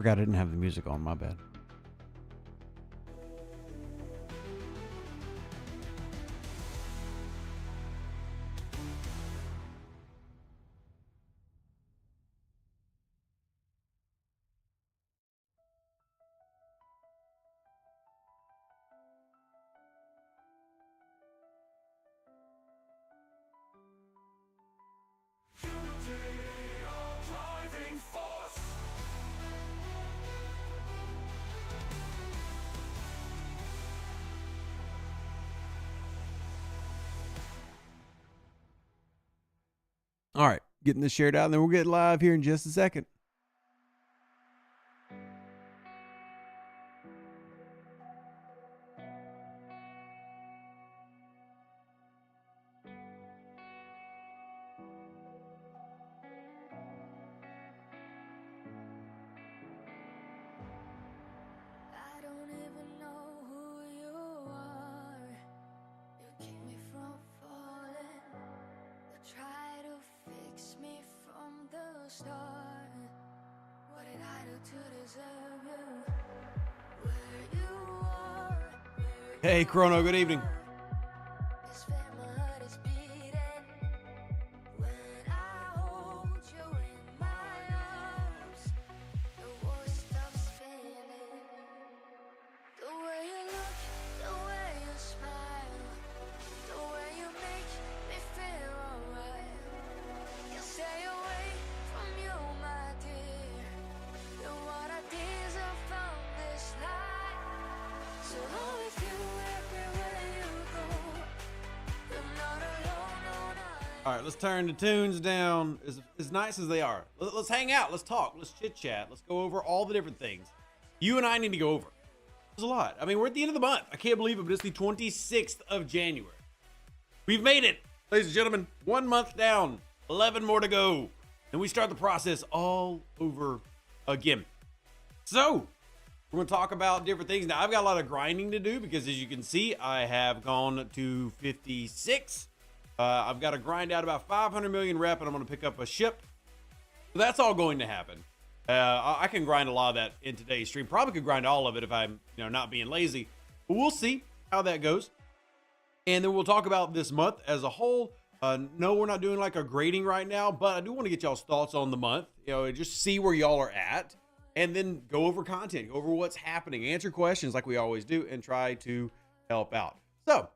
Forgot I didn't have the music on, my bad. All right, getting this shared out, and then we'll get live here in just a second. I don't even know who you are. You keep me from falling. You try to fix me from the start. What did I do to deserve you? Where you are, Hey, Chrono, good evening. it's where my heart is beating. When I hold you in my arms, the world stops spinning. The way you look, the way you smile, the way you make me feel alright. Can't stay away from you, my dear. You're what I deserve from this life. So I'm with you everywhere you go. You're not alone, no, not All right, let's turn the tunes down as nice as they are. Let's hang out. Let's talk. Let's chit chat. Let's go over all the different things you and I need to go over. There's a lot. I mean, we're at the end of the month. I can't believe it, but it's the 26th of January. We've made it, ladies and gentlemen. 1 month down, 11 more to go. And we start the process all over again. So, we're going to talk about different things. Now, I've got a lot of grinding to do because, as you can see, I have gone to 56. I've got to grind out about 500 million rep, and I'm going to pick up a ship. So that's all going to happen. I can grind a lot of that in today's stream. Probably could grind all of it if I'm, not being lazy. But we'll see how that goes. And then we'll talk about this month as a whole. No, we're not doing like a grading right now, but I do want to get y'all's thoughts on the month. Just see where y'all are at, and then go over content, go over what's happening, answer questions like we always do, and try to help out. So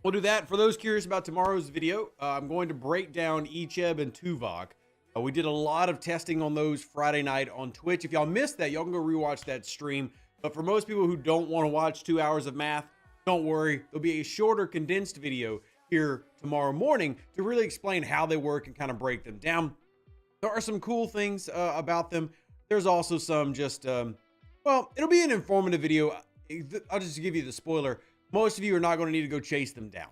we'll do that. For those curious about tomorrow's video, I'm going to break down Echeb and Tuvok. We did a lot of testing on those Friday night on Twitch. If y'all missed that, y'all can go rewatch that stream. But for most people who don't want to watch 2 hours of math, don't worry. There'll be a shorter, condensed video here tomorrow morning to really explain how they work and kind of break them down. There are some cool things about them. There's also some just, well, it'll be an informative video. I'll just give you the spoiler. Most of you are not going to need to go chase them down,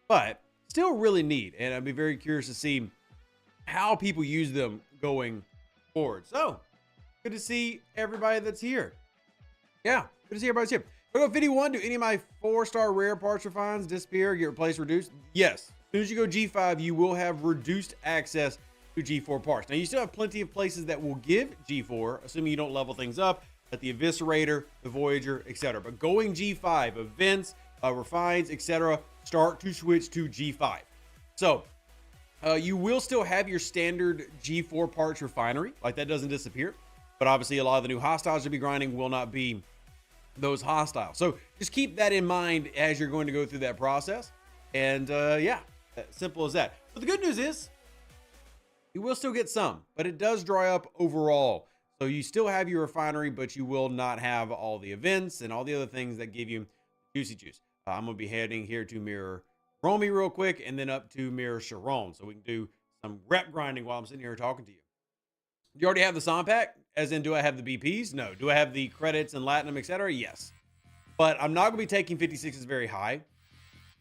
but still really neat. And I'd be very curious to see how people use them going forward. So good to see everybody that's here. Yeah, good to see everybody's here. Go 51. Do any of my 4-star rare parts refines disappear, get replaced, reduced? Yes. As soon as you go G5, you will have reduced access to G4 parts. Now, you still have plenty of places that will give G4, assuming you don't level things up, at the Eviscerator, the Voyager, etc. But going G5, events, refines, etc., start to switch to G5. So, you will still have your standard G4 parts refinery. Like, that doesn't disappear. But obviously, a lot of the new hostiles you'll be grinding will not be those hostiles. So just keep that in mind as you're going to go through that process. And yeah, simple as that. But the good news is you will still get some, but it does dry up overall. So you still have your refinery, but you will not have all the events and all the other things that give you juicy juice. I'm going to be heading here to Mirror Romy real quick, and then up to Mirror Sharon, so we can do some rep grinding while I'm sitting here talking to you. Do you already have the SOM pack? As in, do I have the BPs? No. Do I have the credits and Latinum, etc.? Yes. But I'm not going to be taking 56s very high,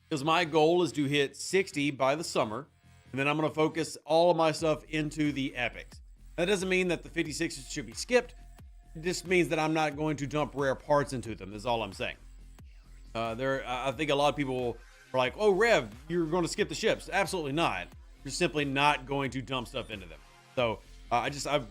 because my goal is to hit 60 by the summer, and then I'm going to focus all of my stuff into the epics. That doesn't mean that the 56s should be skipped. It just means that I'm not going to dump rare parts into them, is all I'm saying. I think a lot of people are like, oh, Rev, you're going to skip the ships. Absolutely not. You're simply not going to dump stuff into them. So I've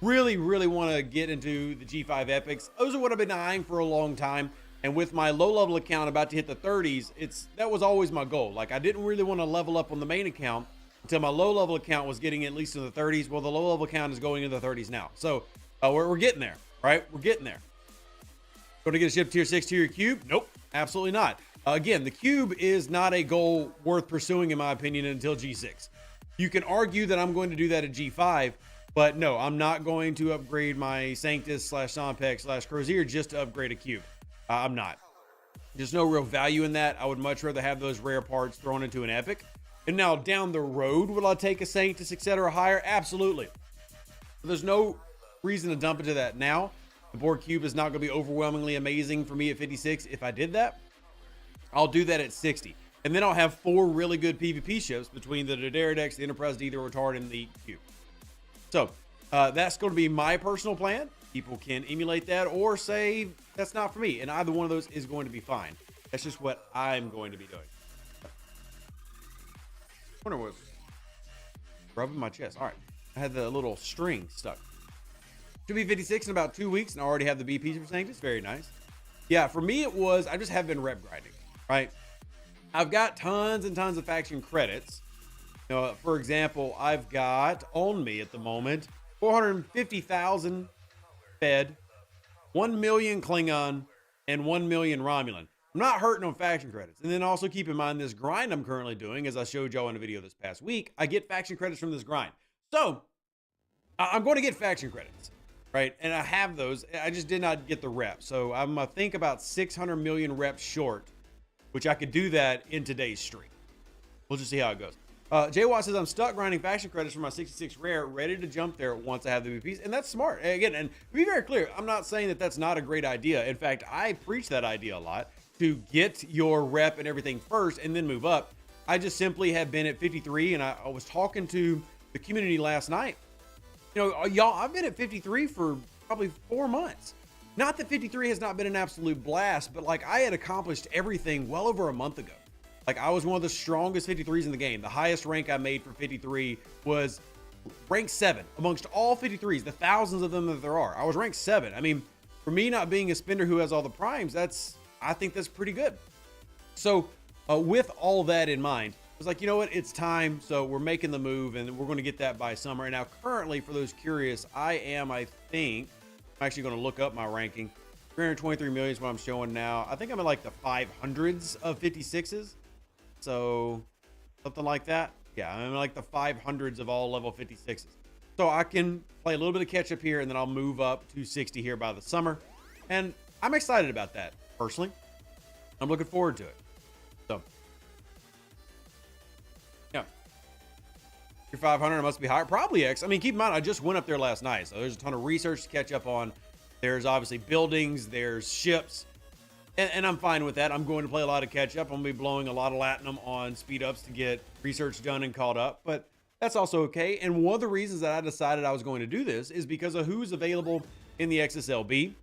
really, really want to get into the G5 epics. Those are what I've been eyeing for a long time. And with my low level account about to hit the 30s, that was always my goal. Like, I didn't really want to level up on the main account until my low level account was getting at least in the 30s. Well, the low level account is going into the 30s now. So we're getting there, right? We're getting there. Going to get a ship tier 6 tier cube? Nope, absolutely not. Again, the cube is not a goal worth pursuing, in my opinion, until G6. You can argue that I'm going to do that at G5, but no, I'm not going to upgrade my Sanctus / Sompex / Crozier just to upgrade a cube. I'm not. There's no real value in that. I would much rather have those rare parts thrown into an epic. And now down the road, will I take a Sanctus, etc. higher? Absolutely. But there's no reason to dump into that now. The board cube is not going to be overwhelmingly amazing for me at 56. If I did that, I'll do that at 60. And then I'll have 4 really good PvP ships between the Doderidex, the Enterprise D, the Retard, and the cube. So that's going to be my personal plan. People can emulate that or say that's not for me. And either one of those is going to be fine. That's just what I'm going to be doing. I wonder what rubbing my chest. All right. I had the little string stuck. Should be 56 in about 2 weeks, and I already have the BPs for Sanctus. Very nice. Yeah, for me, it was, I just have been rep grinding, right? I've got tons and tons of faction credits. You know, for example, I've got on me at the moment 450,000 Fed, 1 million Klingon, and 1 million Romulan. I'm not hurting on faction credits. And then also keep in mind this grind I'm currently doing, as I showed y'all in a video this past week, I get faction credits from this grind. So I'm going to get faction credits, right? And I have those. I just did not get the reps. So I'm, I think, about 600 million reps short, which I could do that in today's stream. We'll just see how it goes. Jay Watt says, I'm stuck grinding faction credits for my 66 rare, ready to jump there once I have the VPs. And that's smart. Again, and to be very clear, I'm not saying that that's not a great idea. In fact, I preach that idea a lot, to get your rep and everything first and then move up. I just simply have been at 53, and I was talking to the community last night. You know, y'all, I've been at 53 for probably 4 months. Not that 53 has not been an absolute blast, but like I had accomplished everything well over a month ago. Like I was one of the strongest 53s in the game. The highest rank I made for 53 was rank 7 amongst all 53s, the thousands of them that there are. I was ranked 7. I mean, for me not being a spender who has all the primes, I think that's pretty good. So with all that in mind, I was like, you know what, it's time. So we're making the move and we're going to get that by summer. And now currently, for those curious, I think, I'm actually going to look up my ranking. 323 million is what I'm showing now. I think I'm in like the 500s of 56s. So something like that. Yeah, I'm in like the 500s of all level 56s. So I can play a little bit of catch up here and then I'll move up to 60 here by the summer. And I'm excited about that personally. I'm looking forward to it. So yeah, your 500 must be higher. Probably X. I mean, keep in mind, I just went up there last night. So there's a ton of research to catch up on. There's obviously buildings, there's ships. And I'm fine with that. I'm going to play a lot of catch up. I'm going to be blowing a lot of latinum on speed ups to get research done and caught up, but that's also okay. And one of the reasons that I decided I was going to do this is because of who's available in the XSLB.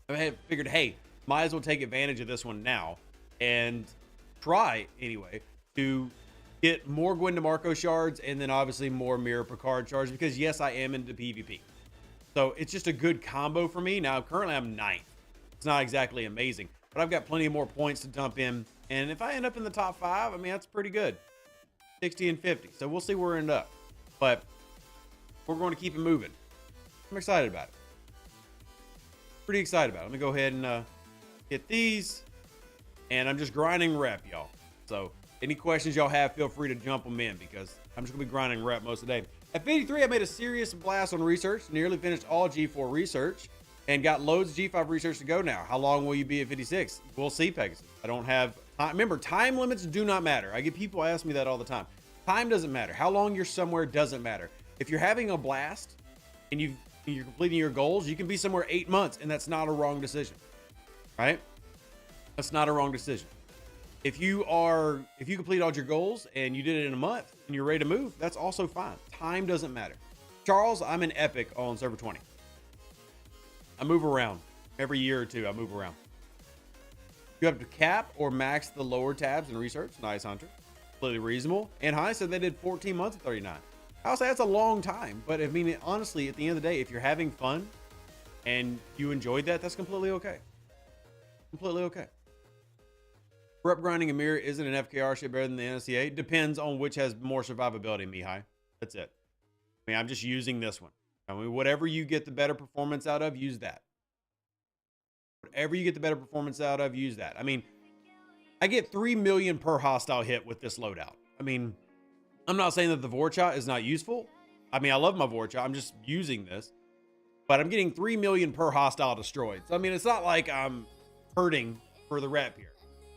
I figured, hey, might as well take advantage of this one now and try anyway to get more Gwen DeMarco shards and then obviously more Mirror Picard shards because yes, I am into PvP. So it's just a good combo for me. Now, currently I'm 9th. It's not exactly amazing, but I've got plenty of more points to dump in. And if I end up in the top 5, I mean, that's pretty good. 60 and 50. So we'll see where we end up. But we're going to keep it moving. I'm excited about it. Pretty excited about it. Let me go ahead and hit these. And I'm just grinding rep, y'all. So any questions y'all have, feel free to jump them in because I'm just going to be grinding rep most of the day. At 53, I made a serious blast on research. Nearly finished all G4 research. And got loads of G5 research to go now. How long will you be at 56? We'll see, Pegasus. I don't have time. Remember, time limits do not matter. I get people ask me that all the time. Time doesn't matter. How long you're somewhere doesn't matter. If you're having a blast and you're completing your goals, you can be somewhere 8 months, and that's not a wrong decision, right? That's not a wrong decision. If you complete all your goals and you did it in a month and you're ready to move, that's also fine. Time doesn't matter. Charles, I'm an epic on server 20. I move around every year or two. I move around. You have to cap or max the lower tabs in research. Nice, Hunter. Completely reasonable. And High said they did 14 months at 39. I'll say that's a long time, but I mean, honestly, at the end of the day, if you're having fun and you enjoyed that, that's completely okay. Completely okay. Rep grinding a mirror isn't an FKR shit better than the NSCA? Depends on which has more survivability, Mihai. That's it. I mean, I'm just using this one. I mean, whatever you get the better performance out of, use that. Whatever you get the better performance out of, use that. I mean, I get 3 million per hostile hit with this loadout. I mean, I'm not saying that the Vorcha is not useful. I mean, I love my Vorcha. I'm just using this. But I'm getting 3 million per hostile destroyed. So, I mean, it's not like I'm hurting for the rep here.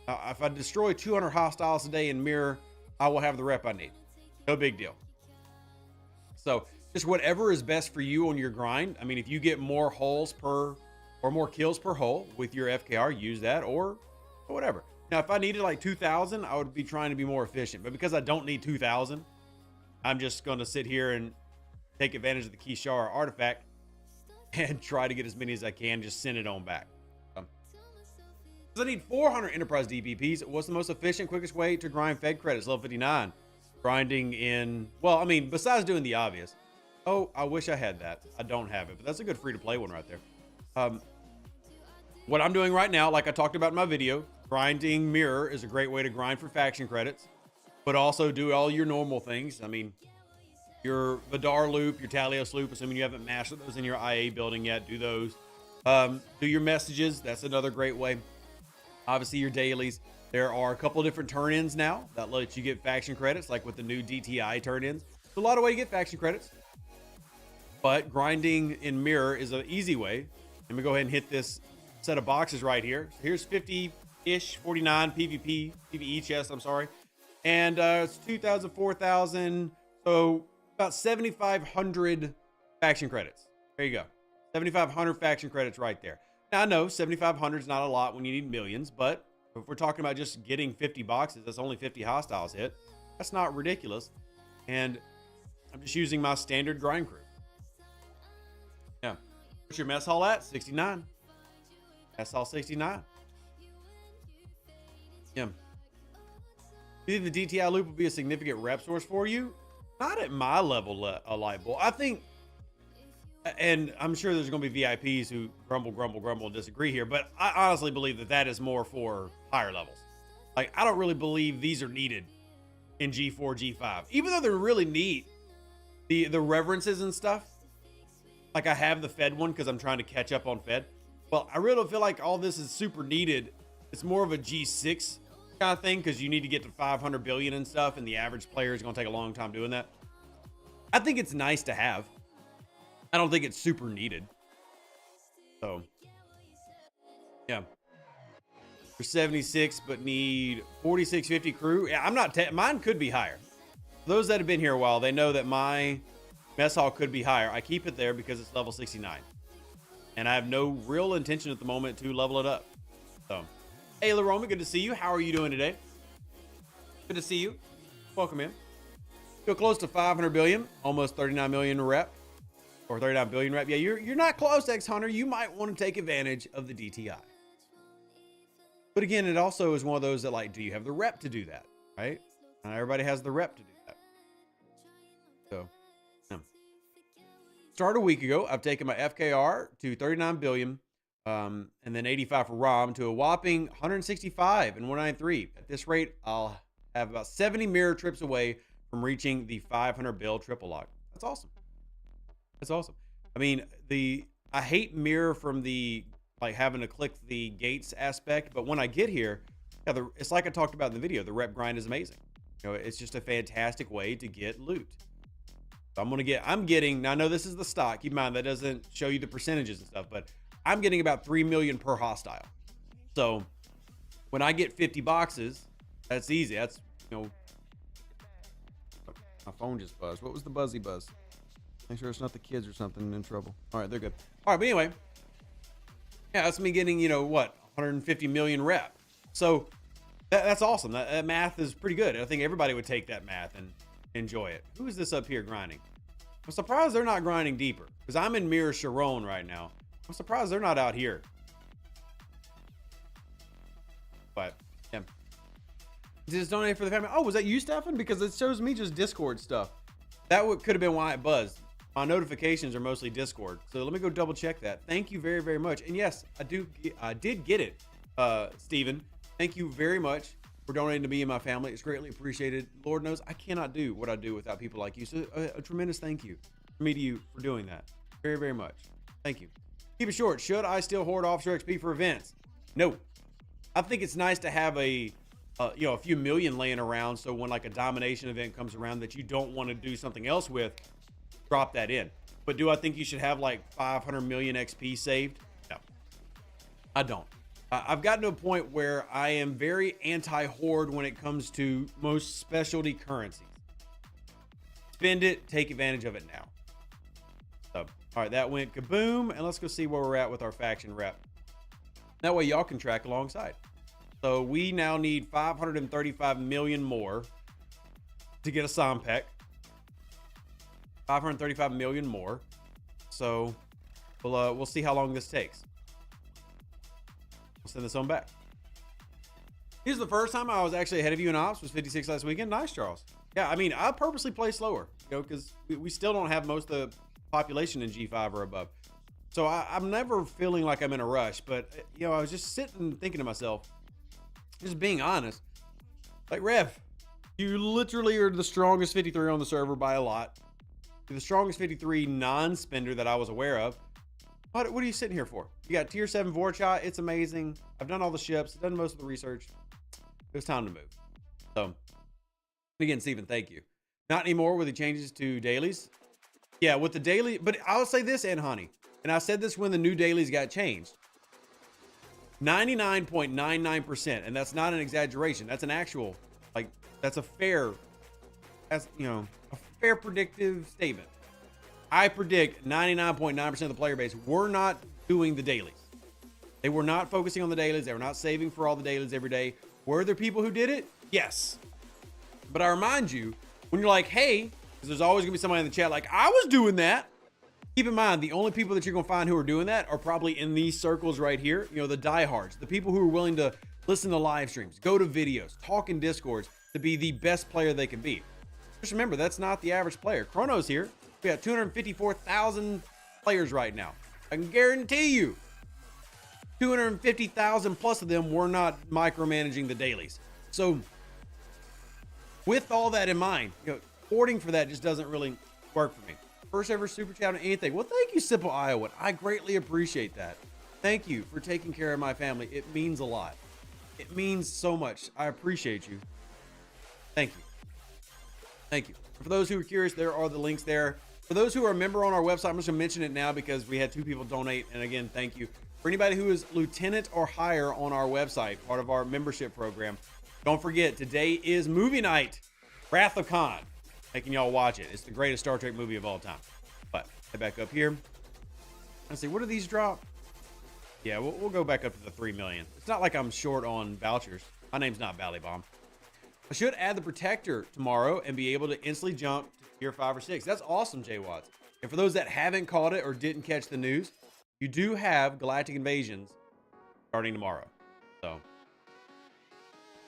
If I destroy 200 hostiles a day in mirror, I will have the rep I need. No big deal. So just whatever is best for you on your grind. I mean, if you get more holes per or more kills per hole with your FKR, use that or whatever. Now, if I needed like 2,000, I would be trying to be more efficient. But because I don't need 2,000, I'm just going to sit here and take advantage of the Kishara artifact and try to get as many as I can. Just send it on back. I need 400 enterprise DPPs. What's the most efficient, quickest way to grind Fed credits? Level 59. Grinding in, well, I mean, besides doing the obvious. Oh, I wish I had that. I don't have it, but that's a good free-to-play one right there. What I'm doing right now, like I talked about in my video, grinding mirror is a great way to grind for faction credits, but also do all your normal things. I mean, your Vidar loop, your Talios loop, assuming you haven't mastered those in your IA building yet, do those. Do your messages. That's another great way. Obviously, your dailies. There are a couple of different turn-ins now that let you get faction credits, like with the new DTI turn-ins. There's a lot of ways to get faction credits, but grinding in mirror is an easy way. Let me go ahead and hit this set of boxes right here. So here's 50-ish, 49 PvE chests, I'm sorry. And it's 2,000, 4,000, so about 7,500 faction credits. There you go. 7,500 faction credits right there. Now, I know 7,500 is not a lot when you need millions, but if we're talking about just getting 50 boxes, that's only 50 hostiles hit. That's not ridiculous. And I'm just using my standard grind crew. Yeah. What's your mess hall at? 69. Mess hall 69. Yeah. Do you think the DTI loop will be a significant rep source for you? Not at my level, Lightbull. I think, and I'm sure there's going to be VIPs who grumble and disagree here, but I honestly believe that that is more for higher levels. Like, I don't really believe these are needed in G4, G5, even though they're really neat. The reverences and stuff. Like, I have the Fed one because I'm trying to catch up on Fed. Well, I really don't feel like all this is super needed. It's more of a G6 kind of thing because you need to get to 500 billion and stuff, and the average player is going to take a long time doing that. I think it's nice to have. I don't think it's super needed. So, yeah. For 76, but need 4650 crew. Yeah, I'm not. Mine could be higher. For those that have been here a while, they know that my mess hall could be higher. I keep it there because it's level 69, and I have no real intention at the moment to level it up. So, hey, Laroma, good to see you. How are you doing today? Good to see you. Welcome in. Feel close to 500 billion, almost 39 million rep. Or 39 billion rep. Yeah, you're not close, X Hunter. You might want to take advantage of the DTI. But again, it also is one of those that, like, do you have the rep to do that? Right? Not everybody has the rep to do that. So, yeah. Started a week ago. I've taken my FKR to 39 billion, and then 85 for ROM to a whopping 165 and 193. At this rate, I'll have about 70 mirror trips away from reaching the 500 bill triple lock. That's awesome. That's awesome. I mean, I hate mirror from the, like, having to click the gates aspect, but when I get here, yeah, it's like I talked about in the video, the rep grind is amazing. You know, it's just a fantastic way to get loot. So I'm getting, now I know this is the stock, keep in mind that doesn't show you the percentages and stuff, but I'm getting about 3 million per hostile. So when I get 50 boxes, that's easy. That's, you know, my phone just buzzed. What was the buzzy buzz? Make sure it's not the kids or something in trouble. All right, they're good. All right, but anyway, yeah, that's me getting, you know, what, 150 million rep. So that's awesome. That math is pretty good. I think everybody would take that math and enjoy it. Who is this up here grinding? I'm surprised they're not grinding deeper because I'm in Mirror Sharon right now. I'm surprised they're not out here. But, yeah. Just donate for the family. Oh, was that you, Stefan? Because it shows me just Discord stuff. That could have been why it buzzed. My notifications are mostly Discord, so let me go double check that. Thank you very, very much. And yes, I did get it, Steven. Thank you very much for donating to me and my family. It's greatly appreciated. Lord knows I cannot do what I do without people like you. So a tremendous thank you from me to you for doing that. Very, very much. Thank you. Keep it short. Should I still hoard offshore XP for events? No. I think it's nice to have a few million laying around, so when like a domination event comes around that you don't want to do something else with, drop that in. But do I think you should have like 500 million XP saved? No, I don't. I've gotten to a point where I am very anti-hoard when it comes to most specialty currencies. Spend it, take advantage of it now. So, all right, that went kaboom, and let's go see where we're at with our faction rep. That way y'all can track alongside. So we now need 535 million more to get a Sompek. 535 million more. So we'll see how long this takes. We'll send this on back. Here's the first time I was actually ahead of you in ops, was 56 last weekend. Nice, Charles. Yeah, I mean, I purposely play slower, because we still don't have most of the population in G5 or above. So I'm never feeling like I'm in a rush, but I was just sitting thinking to myself, just being honest, like, Rev, you literally are the strongest 53 on the server by a lot. You're the strongest 53 non-spender that I was aware of. What are you sitting here for? You got tier 7 Vorcha. It's amazing. I've done all the ships, done most of the research. It was time to move. So, again, Steven, thank you. Not anymore with the changes to dailies. Yeah, with the daily, but I'll say this, Honey, and I said this when the new dailies got changed. 99.99%, and that's not an exaggeration. That's an actual, like, that's a fair, a fair predictive statement. I predict 99.9% of the player base were not doing the dailies. They were not focusing on the dailies. They were not saving for all the dailies every day. Were there people who did it? Yes. But I remind you, when you're like, hey, because there's always gonna be somebody in the chat like, I was doing that. Keep in mind, the only people that you're gonna find who are doing that are probably in these circles right here. The diehards, the people who are willing to listen to live streams, go to videos, talk in Discords to be the best player they can be. Just remember, that's not the average player. Chrono's here. We got 254,000 players right now. I can guarantee you 250,000 plus of them were not micromanaging the dailies. So with all that in mind, hoarding for that just doesn't really work for me. First ever super chat on anything. Well, thank you, Simple Iowa. I greatly appreciate that. Thank you for taking care of my family. It means a lot. It means so much. I appreciate you. Thank you. Thank you. For those who are curious, there are the links there. For those who are a member on our website, I'm just gonna mention it now because we had 2 people donate. And again, thank you. For anybody who is lieutenant or higher on our website, part of our membership program, don't forget, today is movie night. Wrath of Khan. Making y'all watch it. It's the greatest Star Trek movie of all time. But head back up here. Let's see, what do these drop? Yeah, we'll go back up to the 3 million. It's not like I'm short on vouchers. My name's not Ballybomb. I should add the Protector tomorrow and be able to instantly jump to tier 5 or 6. That's awesome, Jay Watts. And for those that haven't caught it or didn't catch the news, you do have Galactic Invasions starting tomorrow. So,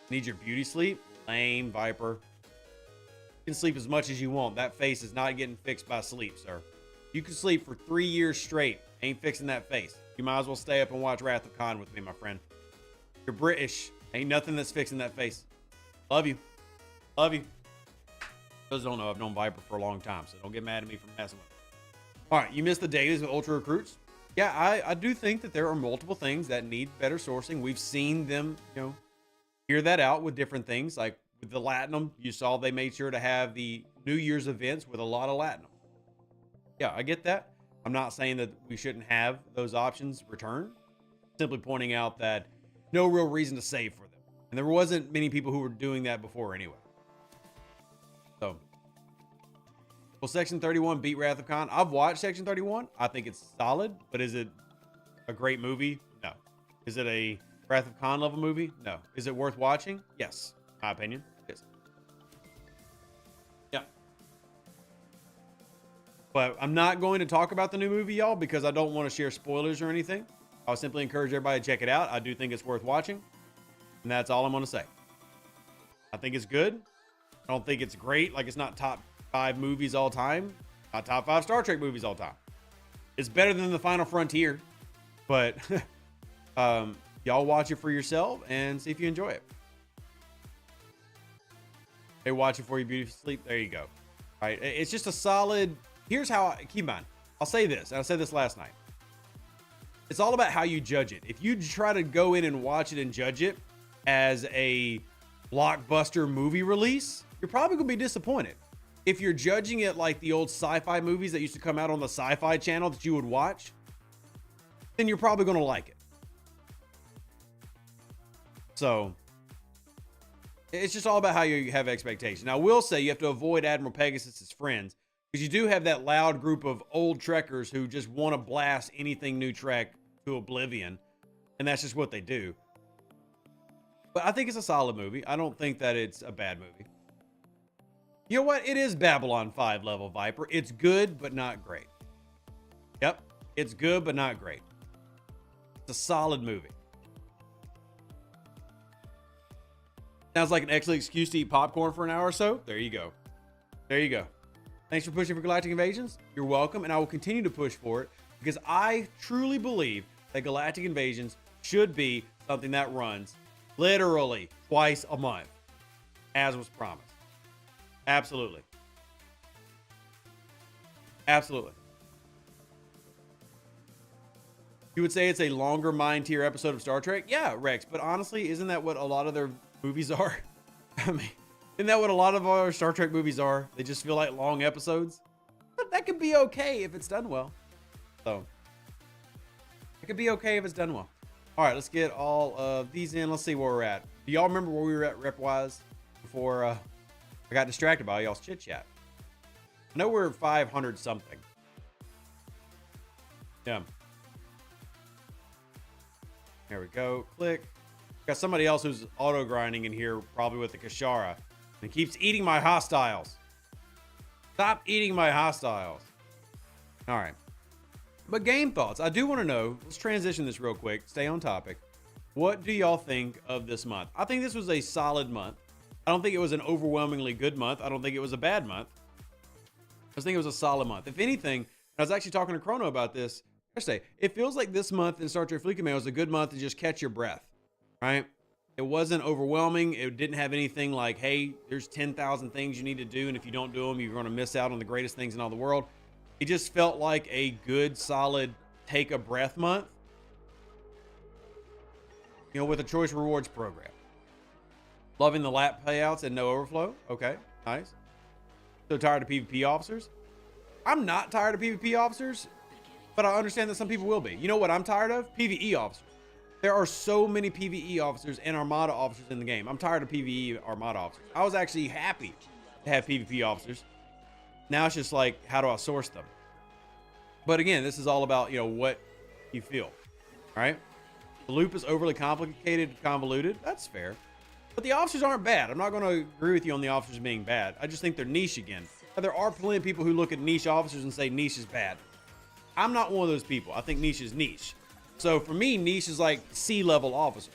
need your beauty sleep? Lame, Viper. You can sleep as much as you want. That face is not getting fixed by sleep, sir. You can sleep for 3 years straight. Ain't fixing that face. You might as well stay up and watch Wrath of Khan with me, my friend. You're British. Ain't nothing that's fixing that face. Love you. Love you. Those don't know, I've known Viper for a long time, so don't get mad at me for messing with it. All right, you missed the dailies with Ultra Recruits. Yeah, I do think that there are multiple things that need better sourcing. We've seen them, hear that out with different things. Like with the Latinum, you saw they made sure to have the New Year's events with a lot of Latinum. Yeah, I get that. I'm not saying that we shouldn't have those options returned. Simply pointing out that no real reason to save for them. And there wasn't many people who were doing that before anyway. So, will Section 31 beat Wrath of Khan? I've watched Section 31. I think it's solid, but is it a great movie? No. Is it a Wrath of Khan level movie? No. Is it worth watching? Yes. My opinion. Yes. Yeah. But I'm not going to talk about the new movie, y'all, because I don't want to share spoilers or anything. I'll simply encourage everybody to check it out. I do think it's worth watching. And that's all I'm going to say. I think it's good. I don't think it's great. Like, it's not top 5 movies all time, not top 5 Star Trek movies all time. It's better than The Final Frontier, but y'all watch it for yourself and see if you enjoy it. Hey, watch it before you beautifully sleep. There you go. All right, it's just a solid. Here's how keep in mind. I'll say this, and I said this last night. It's all about how you judge it. If you try to go in and watch it and judge it as a blockbuster movie release, you're probably gonna be disappointed. If you're judging it like the old sci-fi movies that used to come out on the Sci-Fi Channel that you would watch, then you're probably gonna like it. So it's just all about how you have expectations. Now, I will say you have to avoid Admiral Pegasus's friends, because you do have that loud group of old Trekkers who just want to blast anything new Trek to oblivion, and that's just what they do. But I think it's a solid movie. I don't think that it's a bad movie. You know what? It is Babylon 5 level, Viper. It's good, but not great. Yep. It's good, but not great. It's a solid movie. Sounds like an excellent excuse to eat popcorn for an hour or so. There you go. There you go. Thanks for pushing for Galactic Invasions. You're welcome, and I will continue to push for it because I truly believe that Galactic Invasions should be something that runs literally twice a month, as was promised. Absolutely. Absolutely. You would say it's a longer mind tier episode of Star Trek? Yeah, Rex, but honestly, isn't that what a lot of their movies are? I mean, isn't that what a lot of our Star Trek movies are? They just feel like long episodes. But that could be okay if it's done well. So, it could be okay if it's done well. All right, let's get all of these in. Let's see where we're at. Do y'all remember where we were at rep-wise before I got distracted by y'all's chit-chat? I know we're 500 something. Yeah. There we go. Click. Got somebody else who's auto-grinding in here, probably with the Kashara. And keeps eating my hostiles. Stop eating my hostiles. All right. But game thoughts. I do want to know. Let's transition this real quick. Stay on topic. What do y'all think of this month? I think this was a solid month. I don't think it was an overwhelmingly good month. I don't think it was a bad month. I just think it was a solid month. If anything, I was actually talking to Chrono about this yesterday. It feels like this month in Star Trek Fleet Command was a good month to just catch your breath, right? It wasn't overwhelming. It didn't have anything like, hey, there's 10,000 things you need to do, and if you don't do them, you're going to miss out on the greatest things in all the world. It just felt like a good, solid take a breath month, you know, with a choice rewards program. Loving the lap payouts and no overflow. Okay, nice. So tired of PvP officers? I'm not tired of PvP officers, but I understand that some people will be. You know what I'm tired of? PvE officers. There are so many PvE officers and Armada officers in the game. I'm tired of PvE Armada officers. I was actually happy to have PvP officers. Now it's just like, how do I source them? But again, this is all about, you know, what you feel, all right? The loop is overly complicated, convoluted. That's fair. But the officers aren't bad. I'm not going to agree with you on the officers being bad. I just think they're niche again. Now, there are plenty of people who look at niche officers and say niche is bad. I'm not one of those people. I think niche is niche. So for me, niche is like C-level officers.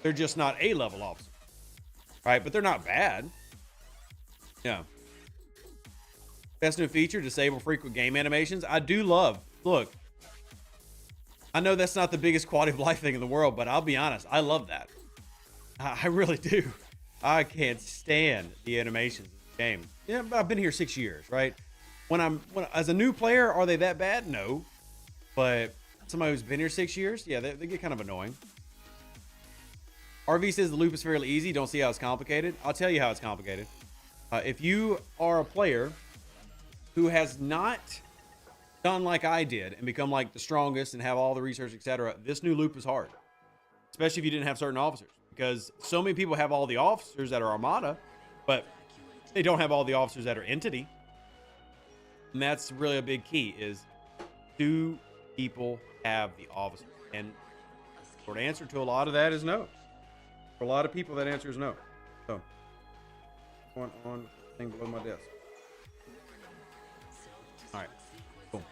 They're just not A-level officers, right? But they're not bad. Yeah. Best new feature, disable frequent game animations. I do love, look, I know that's not the biggest quality of life thing in the world, but I'll be honest, I love that. I really do. I can't stand the animations in the game. Yeah, but I've been here 6 years, right? When as a new player, are they that bad? No. But somebody who's been here 6 years, yeah, they get kind of annoying. RV says the loop is fairly easy. Don't see how it's complicated. I'll tell you how it's complicated. If you are a player who has not done like I did and become like the strongest and have all the research, etc., this new loop is hard, especially if you didn't have certain officers, because so many people have all the officers that are Armada, but they don't have all the officers that are Entity. And that's really a big key, is do people have the officers? And the short answer to a lot of that is no. For a lot of people, that answer is no. So, one on the thing below my desk. All right, cool.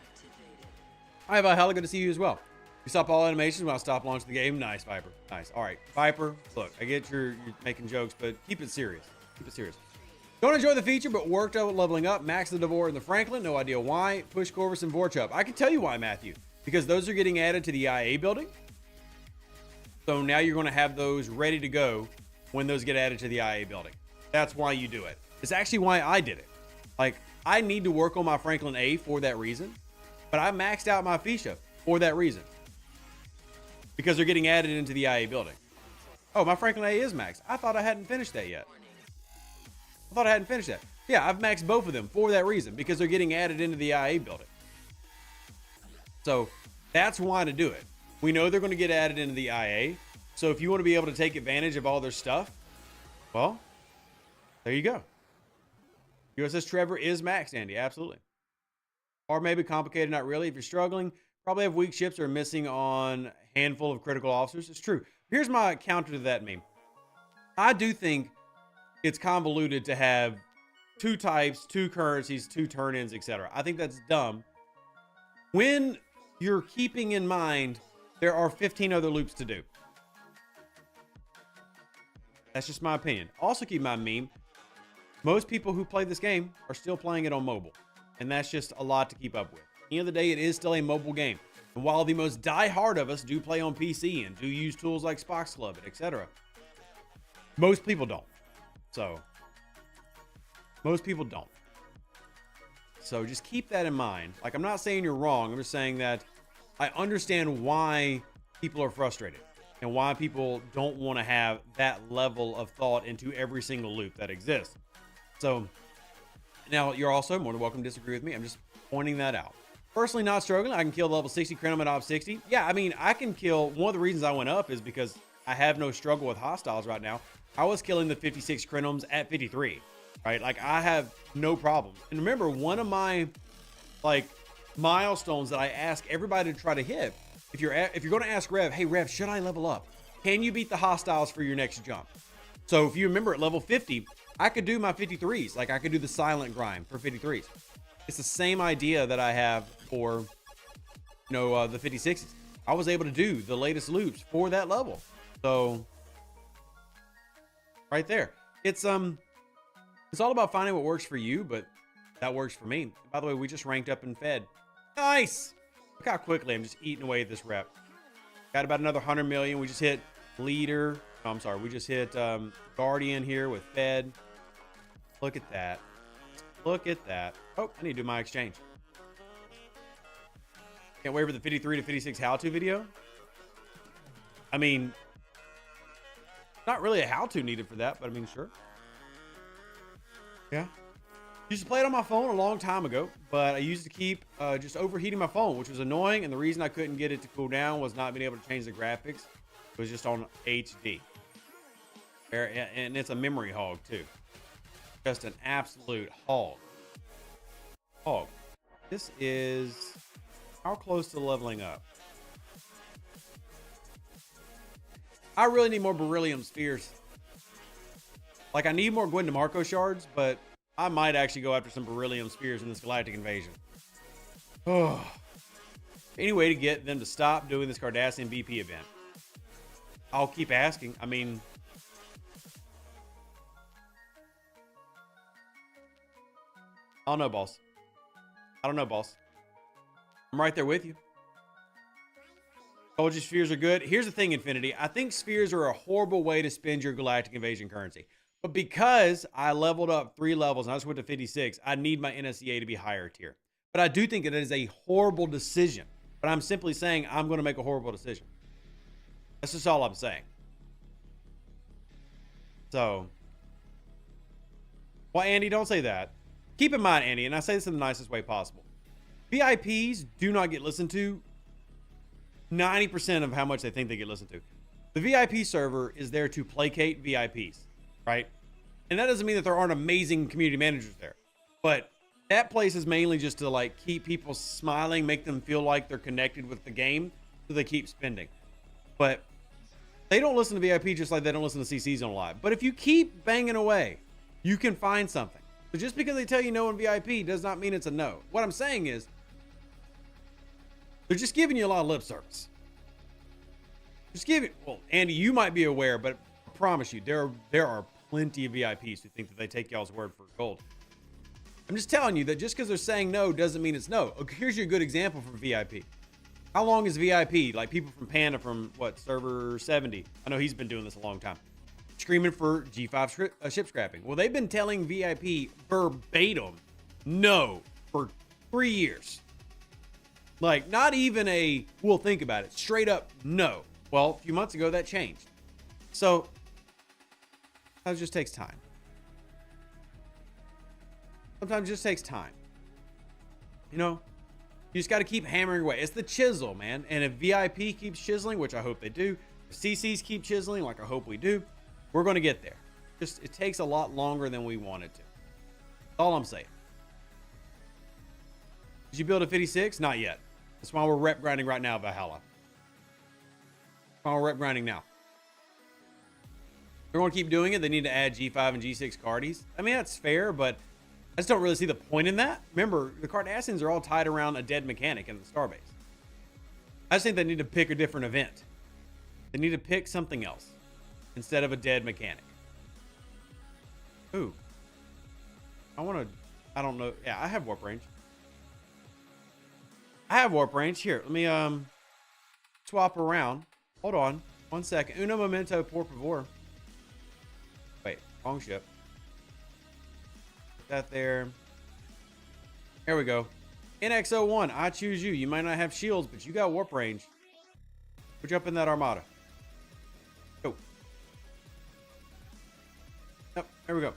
Hi, Valhalla, good to see you as well. You stop all animations when I stop launch the game. Nice, Viper. Nice. All right, Viper, look, I get you're making jokes, but keep it serious. Keep it serious. Don't enjoy the feature, but worked out leveling up. Max the Devore and the Franklin. No idea why. Push Corvus and Vorchup. I can tell you why, Matthew. Because those are getting added to the IA building. So now you're going to have those ready to go when those get added to the IA building. That's why you do it. It's actually why I did it. Like, I need to work on my Franklin A for that reason. But I maxed out my Fisha for that reason. Because they're getting added into the IA building. Oh, my Franklin A is maxed. I thought I hadn't finished that yet. Yeah, I've maxed both of them for that reason. Because they're getting added into the IA building. So, that's why to do it. We know they're going to get added into the IA. So, if you want to be able to take advantage of all their stuff, well, there you go. USS Trevor is maxed, Andy. Absolutely. Or maybe complicated, not really. If you're struggling, probably have weak ships or are missing on a handful of critical officers. It's true. Here's my counter to that meme. I do think it's convoluted to have 2 types, 2 currencies, 2 turn-ins, etc. I think that's dumb. When you're keeping in mind there are 15 other loops to do. That's just my opinion. Also keep in mind, meme, most people who play this game are still playing it on mobile. And that's just a lot to keep up with. At the end of the day, it is still a mobile game. And while the most die-hard of us do play on PC and do use tools like Spox Club, etc., most people don't. So, most people don't. So just keep that in mind. Like, I'm not saying you're wrong. I'm just saying that I understand why people are frustrated and why people don't want to have that level of thought into every single loop that exists. So, now you're also more than welcome to disagree with me. I'm just pointing that out. Personally, not struggling. I can kill level 60 Krenom at op 60. Yeah, I mean, I can kill. One of the reasons I went up is because I have no struggle with hostiles right now. I was killing the 56 Krenoms at 53, right? Like, I have no problem. And remember, one of my like milestones that I ask everybody to try to hit, if you're going to ask Rev, hey Rev, should I level up? Can you beat the hostiles for your next jump? So if you remember at level 50, I could do my 53s. Like, I could do the silent grind for 53s. It's the same idea that I have for, the 56s. I was able to do the latest loops for that level. So, right there. It's all about finding what works for you, but that works for me. By the way, we just ranked up and fed. Nice! Look how quickly I'm just eating away at this rep. Got about another 100 million. We just hit leader. Oh, I'm sorry. We just hit Guardian here with fed. Look at that. Look at that. Oh, I need to do my exchange. Can't wait for the 53 to 56 how-to video. I mean, not really a how-to needed for that, but I mean, sure. Yeah. Used to play it on my phone a long time ago, but I used to keep just overheating my phone, which was annoying. And the reason I couldn't get it to cool down was not being able to change the graphics. It was just on HD. And it's a memory hog, too. Just an absolute hog. This is how close to leveling up? I really need more beryllium spheres. Like, I need more Gwen DeMarco shards, but I might actually go after some beryllium spheres in this galactic invasion. Oh. Any way to get them to stop doing this Cardassian BP event? I'll keep asking. I mean, I don't know, boss. I'm right there with you. Told you spheres are good. Here's the thing, Infinity. I think spheres are a horrible way to spend your galactic invasion currency. But because I leveled up 3 levels and I just went to 56, I need my NSEA to be higher tier. But I do think it is a horrible decision. But I'm simply saying I'm going to make a horrible decision. That's just all I'm saying. So, well, Andy, don't say that. Keep in mind, Andy, and I say this in the nicest way possible. VIPs do not get listened to 90% of how much they think they get listened to. The VIP server is there to placate VIPs, right? And that doesn't mean that there aren't amazing community managers there. But that place is mainly just to like keep people smiling, make them feel like they're connected with the game, so they keep spending. But they don't listen to VIP just like they don't listen to CC Zone Live. But if you keep banging away, you can find something. So just because they tell you no in VIP does not mean it's a no. What I'm saying is, they're just giving you a lot of lip service. Just give it. Well, Andy, you might be aware, but I promise you, there are plenty of VIPs who think that they take y'all's word for gold. I'm just telling you that just because they're saying no doesn't mean it's no. Okay, here's your good example for VIP. How long is VIP? Like people from Panda from what, server 70? I know he's been doing this a long time. Screaming for G5 ship scrapping. Well, they've been telling VIP verbatim no for 3 years. Like, not even a, we'll think about it. Straight up, no. Well, a few months ago, that changed. So, that just takes time. Sometimes it just takes time. You know? You just got to keep hammering away. It's the chisel, man. And if VIP keeps chiseling, which I hope they do, if CCs keep chiseling, like I hope we do, we're going to get there. Just, it takes a lot longer than we want it to. That's all I'm saying. Did you build a 56? Not yet. That's why we're rep grinding right now, Valhalla. That's why we're rep grinding now. They're going to keep doing it. They need to add G5 and G6 cardies. I mean, that's fair, but I just don't really see the point in that. Remember, the Cardassians are all tied around a dead mechanic in the Starbase. I just think they need to pick a different event. They need to pick something else instead of a dead mechanic. Ooh. I don't know. Yeah, I have warp range. I have warp range. Here, let me swap around. Hold on 1 second. Uno momento, por favor. Wait, wrong ship. Put that there. There we go. NX01, I choose you. You might not have shields, but you got warp range. Put you up in that armada. Go. Yep, there we go.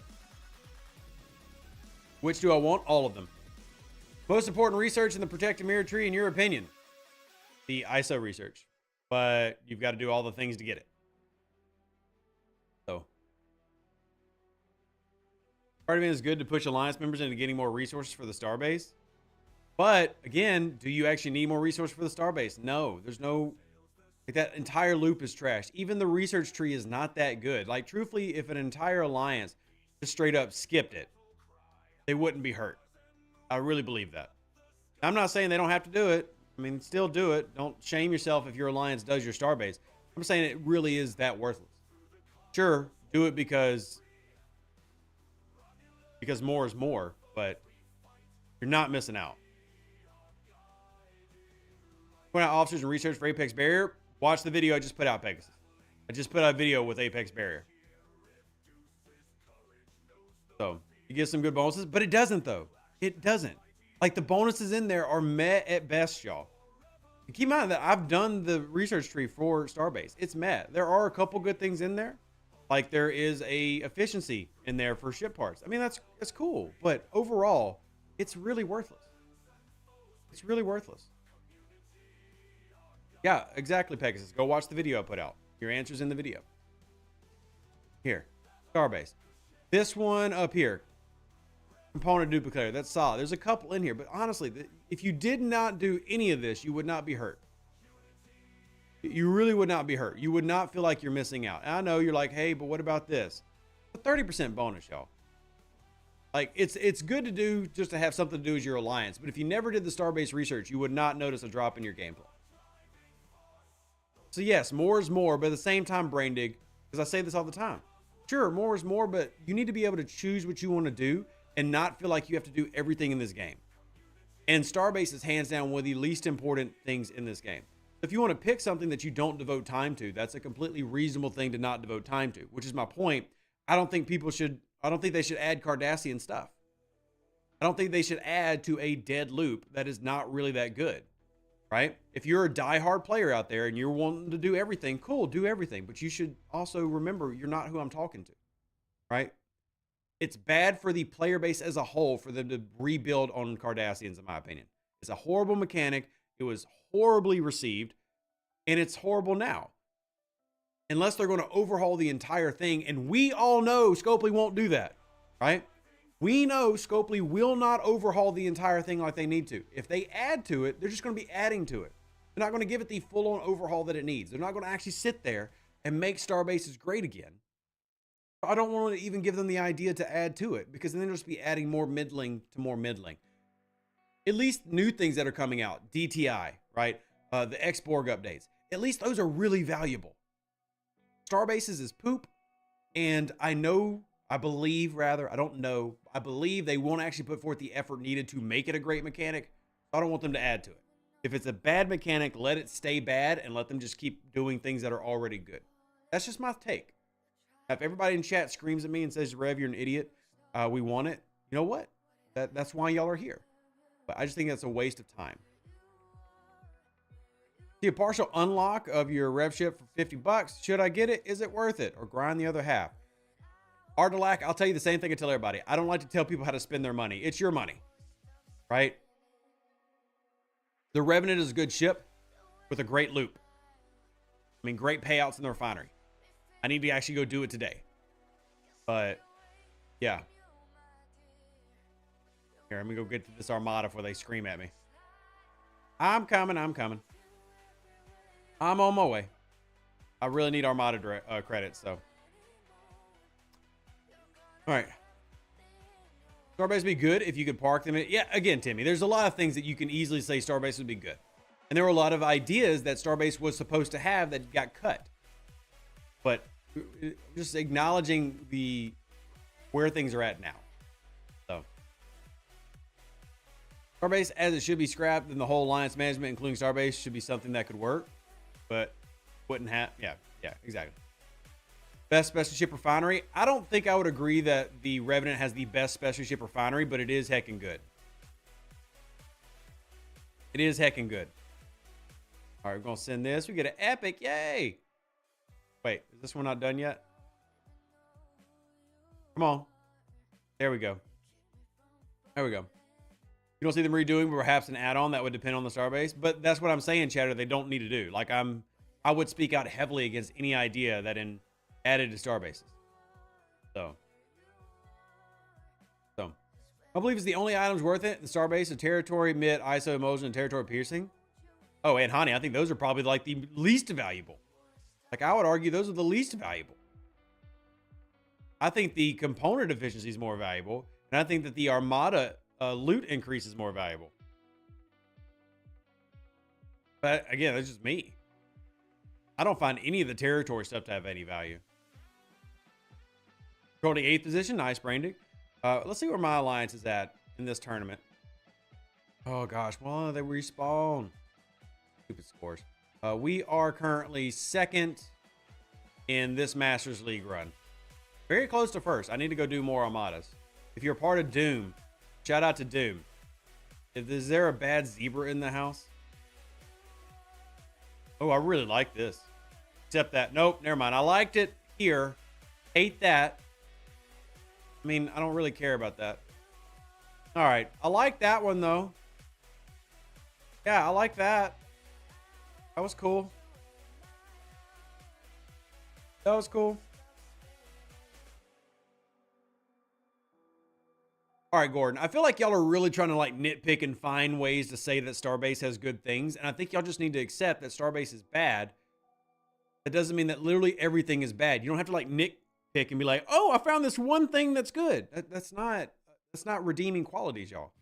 Which do I want? All of them. Most important research in the protected mirror tree, in your opinion? The ISO research. But you've got to do all the things to get it. So. Part of it is good to push Alliance members into getting more resources for the Starbase. But, again, do you actually need more resources for the Starbase? No. There's no... Like, that entire loop is trashed. Even the research tree is not that good. Like, truthfully, if an entire Alliance just straight up skipped it, they wouldn't be hurt. I really believe that. I'm not saying they don't have to do it. I mean, still do it. Don't shame yourself if your Alliance does your Starbase. I'm saying it really is that worthless. Sure, do it because more is more, but you're not missing out. Point out officers and research for Apex Barrier. Watch the video I just put out, Pegasus. I just put out a video with Apex Barrier. So, you get some good bonuses, but it doesn't, though. It doesn't. Like, the bonuses in there are met at best, y'all. Keep in mind that I've done the research tree for Starbase. It's met. There are a couple good things in there. Like, there is a efficiency in there for ship parts. I mean, that's cool. But overall, it's really worthless. It's really worthless. Yeah, exactly, Pegasus. Go watch the video I put out. Your answer's in the video. Here. Starbase. This one up here. Component duplicator. That's solid. There's a couple in here. But honestly, if you did not do any of this, you would not be hurt. You really would not be hurt. You would not feel like you're missing out. And I know you're like, hey, but what about this? A 30% bonus, y'all. Like, it's good to do just to have something to do as your Alliance. But if you never did the Starbase research, you would not notice a drop in your gameplay. So yes, more is more, but at the same time, Brain Dig, because I say this all the time. Sure, more is more, but you need to be able to choose what you want to do and not feel like you have to do everything in this game. And Starbase is hands down one of the least important things in this game. If you want to pick something that you don't devote time to, that's a completely reasonable thing to not devote time to, which is my point. I don't think they should add Cardassian stuff. I don't think they should add to a dead loop that is not really that good, right? If you're a diehard player out there and you're wanting to do everything, cool, do everything. But you should also remember you're not who I'm talking to, right? It's bad for the player base as a whole for them to rebuild on Cardassians, in my opinion. It's a horrible mechanic. It was horribly received, and it's horrible now. Unless they're going to overhaul the entire thing, and we all know Scopely won't do that, right? We know Scopely will not overhaul the entire thing like they need to. If they add to it, they're just going to be adding to it. They're not going to give it the full-on overhaul that it needs. They're not going to actually sit there and make Starbases great again. I don't want to even give them the idea to add to it, because then they'll just be adding more middling to more middling. At least new things that are coming out, DTI, right? The X-Borg updates. At least those are really valuable. Starbases is poop. And I believe they won't actually put forth the effort needed to make it a great mechanic. I don't want them to add to it. If it's a bad mechanic, let it stay bad and let them just keep doing things that are already good. That's just my take. If everybody in chat screams at me and says, Rev, you're an idiot, we want it, you know what? That's why y'all are here. But I just think that's a waste of time. See a partial unlock of your rev ship for 50 bucks. Should I get it? Is it worth it? Or grind the other half? Ardalac, I'll tell you the same thing I tell everybody. I don't like to tell people how to spend their money. It's your money, right? The Revenant is a good ship with a great loop. I mean, great payouts in the refinery. I need to actually go do it today. But, yeah. Here, let me go get to this Armada before they scream at me. I'm coming. I'm on my way. I really need Armada credits, so. All right. Starbase would be good if you could park them. Yeah, again, Timmy, there's a lot of things that you can easily say Starbase would be good. And there were a lot of ideas that Starbase was supposed to have that got cut. But just acknowledging where things are at now. So. Starbase, as it should be scrapped, then the whole alliance management, including Starbase, should be something that could work. But wouldn't have. Yeah, exactly. Best special ship refinery. I don't think I would agree that the Revenant has the best special ship refinery, but it is heckin' good. It is heckin' good. All right, we're going to send this. We get an epic. Yay. Wait, is this one not done yet? Come on. There we go. There we go. You don't see them redoing perhaps an add-on that would depend on the Starbase, but that's what I'm saying, Chatter. They don't need to do. Like I would speak out heavily against any idea that added to Starbases. So I believe it's the only items worth it. The Starbase, the territory, mid, ISO, emulsion, and territory piercing. Oh, and honey, I think those are probably like the least valuable. Like I would argue those are the least valuable. I think the component efficiency is more valuable, and I think that the Armada loot increase is more valuable. But again, that's just me. I don't find any of the territory stuff to have any value. Controlling 8th position. Nice, Brandick. Let's see where my alliance is at in this tournament. Oh, gosh. Well, they respawn. Stupid scores. We are currently second in this Masters League run. Very close to first. I need to go do more Armadas. If you're part of Doom, shout out to Doom. Is there a bad zebra in the house? Oh, I really like this. Except that. Nope, never mind. I liked it here. Hate that. I mean, I don't really care about that. All right. I like that one, though. Yeah, I like that. That was cool. That was cool. All right, Gordon. I feel like y'all are really trying to like nitpick and find ways to say that Starbase has good things. And I think y'all just need to accept that Starbase is bad. That doesn't mean that literally everything is bad. You don't have to like nitpick and be like, oh, I found this one thing that's good. That's not redeeming qualities, y'all.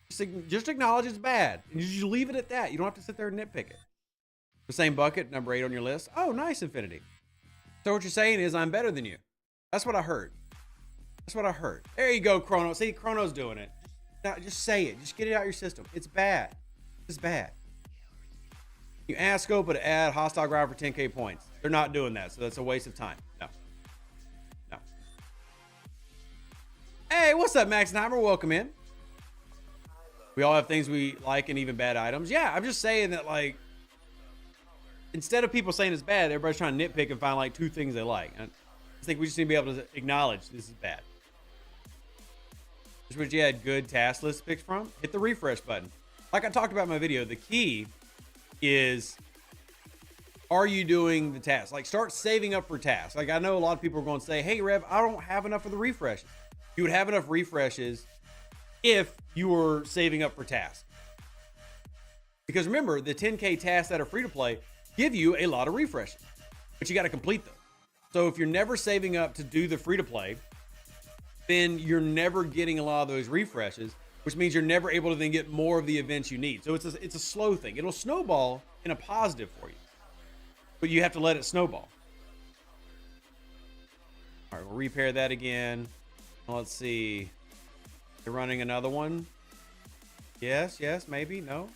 Just acknowledge it's bad. And you just leave it at that. You don't have to sit there and nitpick it. The same bucket, number 8 on your list. Oh, nice, Infinity. So what you're saying is I'm better than you. That's what I heard. That's what I heard. There you go, Chrono. See, Chrono's doing it. Now, just say it. Just get it out of your system. It's bad. It's bad. You ask Scopa to add hostile ground for 10k points. They're not doing that, so that's a waste of time. No. No. Hey, what's up, Maxenheimer? Welcome in. We all have things we like and even bad items. Yeah, I'm just saying that, like, instead of people saying it's bad, everybody's trying to nitpick and find, like, 2 things they like. I think we just need to be able to acknowledge this is bad. Just what you had good task list picks from. Hit the refresh button. Like I talked about in my video, the key is, are you doing the task? Like, start saving up for tasks. Like, I know a lot of people are going to say, hey, Rev, I don't have enough for the refreshes. You would have enough refreshes if you were saving up for tasks. Because remember, the 10k tasks that are free to play give you a lot of refreshes, but you got to complete them. So if you're never saving up to do the free to play, then you're never getting a lot of those refreshes, which means you're never able to then get more of the events you need. So it's a slow thing. It'll snowball in a positive for you, but you have to let it snowball. All right, we'll repair that again. Let's see. They're running another one. Yes, maybe, no.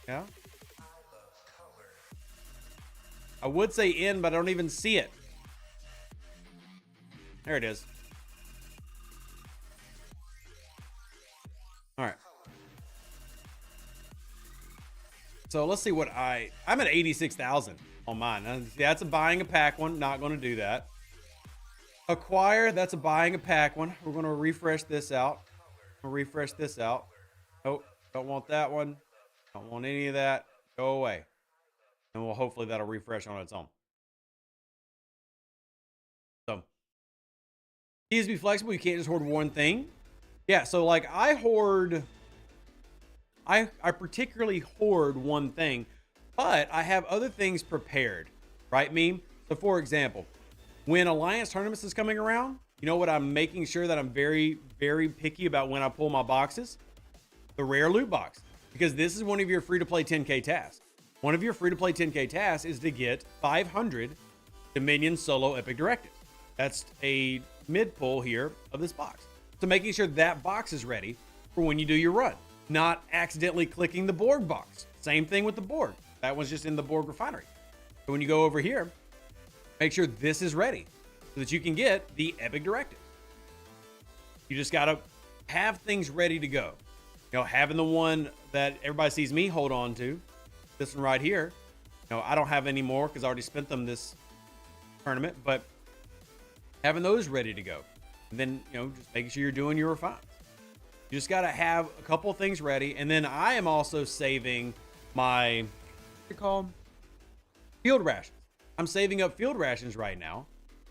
Yeah. I would say in, but I don't even see it. There it is. All right. So let's see what I'm at 86,000 on mine. Now, that's a buying a pack one. Not going to do that. Acquire, that's a buying a pack one. We're going to refresh this out. Oh, don't want that one. Don't want any of that. Go away. And we'll hopefully that'll refresh on its own. So, keys be flexible. You can't just hoard one thing. Yeah, so like I particularly hoard one thing, but I have other things prepared, right, meme? So for example, when Alliance tournaments is coming around, you know what I'm making sure that I'm very, very picky about when I pull my boxes? The rare loot box. Because this is one of your free-to-play 10K tasks. One of your free-to-play 10K tasks is to get 500 Dominion solo epic directives. That's a mid pull here of this box. So making sure that box is ready for when you do your run. Not accidentally clicking the Borg box. Same thing with the Borg. That one's just in the Borg refinery. So when you go over here, make sure this is ready so that you can get the epic directive. You just got to have things ready to go. You know, having the one that everybody sees me hold on to, this one right here. You know, I don't have any more because I already spent them this tournament, but having those ready to go. And then, you know, just making sure you're doing your refines. You just got to have a couple of things ready. And then I am also saving my, what do you call them? Field rations. I'm saving up field rations right now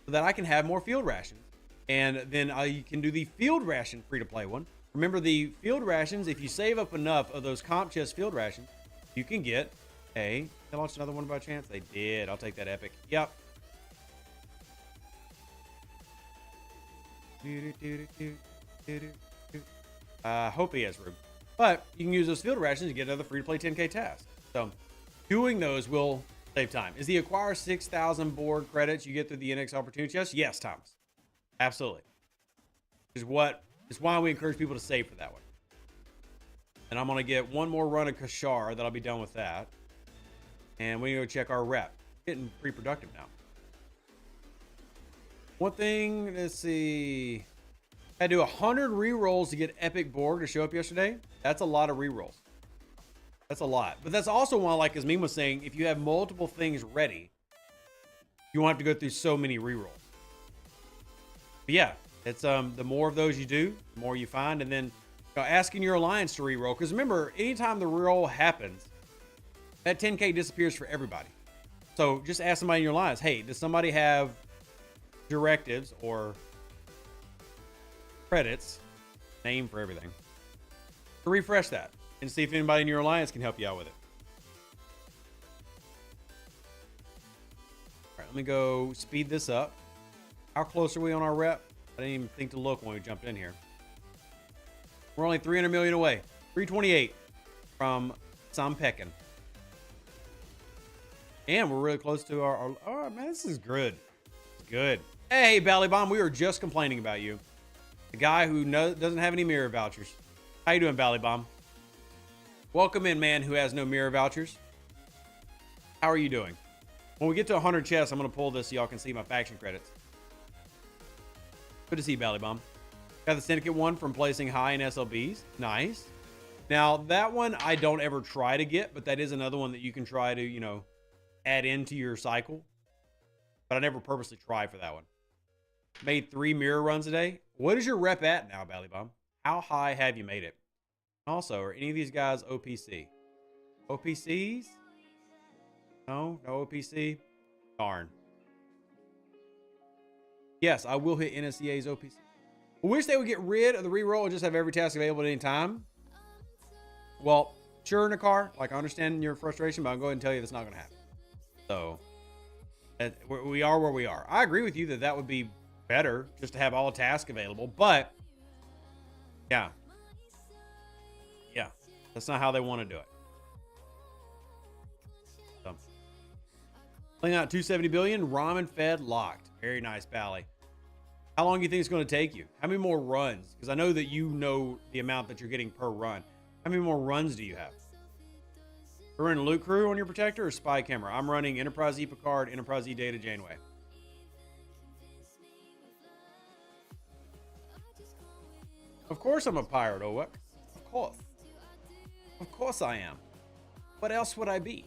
so that I can have more field rations. And then you can do the field ration free-to-play one. Remember the field rations, if you save up enough of those comp chest field rations, you can get a, they launched another one by chance? They did. I'll take that epic. Yep. Hope he has room. But you can use those field rations to get another free-to-play 10K task. So doing those will save time. Is the acquire 6,000 board credits you get through the NX opportunity chest? Yes, Thomas. Absolutely. Is why we encourage people to save for that one. And I'm going to get one more run of Kashar, that I'll be done with that. And we need to go check our rep. Getting pretty productive now. One thing, let's see. I had to do 100 rerolls to get Epic Borg to show up yesterday. That's a lot of rerolls. That's a lot. But that's also why, like as Meme was saying, if you have multiple things ready, you won't have to go through so many rerolls. But yeah, it's the more of those you do, the more you find. And then asking your alliance to reroll. Because remember, anytime the reroll happens, that 10K disappears for everybody. So just ask somebody in your alliance, hey, does somebody have directives or credits, name for everything, to refresh that and see if anybody in your alliance can help you out with it. All right, let me go speed this up. How close are we on our rep? I didn't even think to look when we jumped in here. We're only 300 million away. 328 from Sampekin. And we're really close to our oh man, this is good. Good. Hey, Bally Bomb, we were just complaining about you. The guy who doesn't have any mirror vouchers. How you doing, Bally Bomb? Welcome in, man who has no mirror vouchers. How are you doing? When we get to 100 chests, I'm going to pull this so y'all can see my faction credits. Good to see you, Bally Bomb. Got the Syndicate one from placing high in SLBs. Nice. Now, that one I don't ever try to get, but that is another one that you can try to, you know, add into your cycle. But I never purposely try for that one. Made 3 mirror runs a day. What is your rep at now, Bally Bomb? How high have you made it? Also, are any of these guys OPC? OPCs? No OPC? Darn. Yes, I will hit NSCA's OPC. I wish they would get rid of the reroll and just have every task available at any time. Well, sure, Nakar, like I understand your frustration, but I'll go ahead and tell you that's not going to happen. So, we are where we are. I agree with you that that would be better just to have all tasks available, but yeah, that's not how they want to do it. So, playing out 270 billion, ramen fed locked. Very nice Bally. How long do you think it's going to take you? How many more runs? Because I know that you know the amount that you're getting per run. How many more runs do you have? You're running Loot Crew on your Protector or Spy Camera? I'm running Enterprise E Picard, Enterprise E Data Janeway. Of course I'm a pirate, Owek. Of course. Of course I am. What else would I be?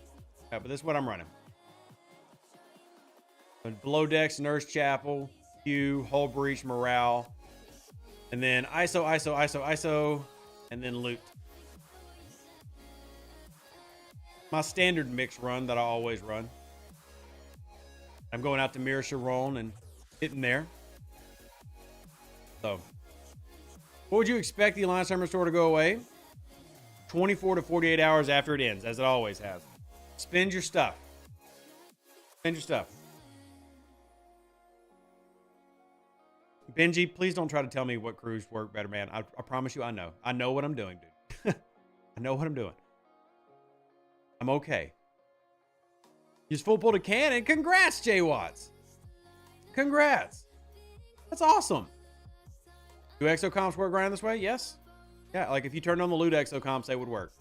Yeah, but this is what I'm running. Below Decks, Nurse Chapel, Q, Hull Breach, Morale. And then ISO, and then Loot. My standard mix run that I always run. I'm going out to Mira Sharon and hitting there. So, what would you expect the Alliance Armor Store to go away? 24 to 48 hours after it ends, as it always has. Spend your stuff. Spend your stuff. Benji, please don't try to tell me what crews work better, man. I promise you I know. I know what I'm doing, dude. I know what I'm doing. I'm okay. Use full pull to cannon. Congrats, Jay Watts. Congrats. That's awesome. Do exocomps work around this way? Yes. Yeah, like if you turned on the loot exocomps, they would work.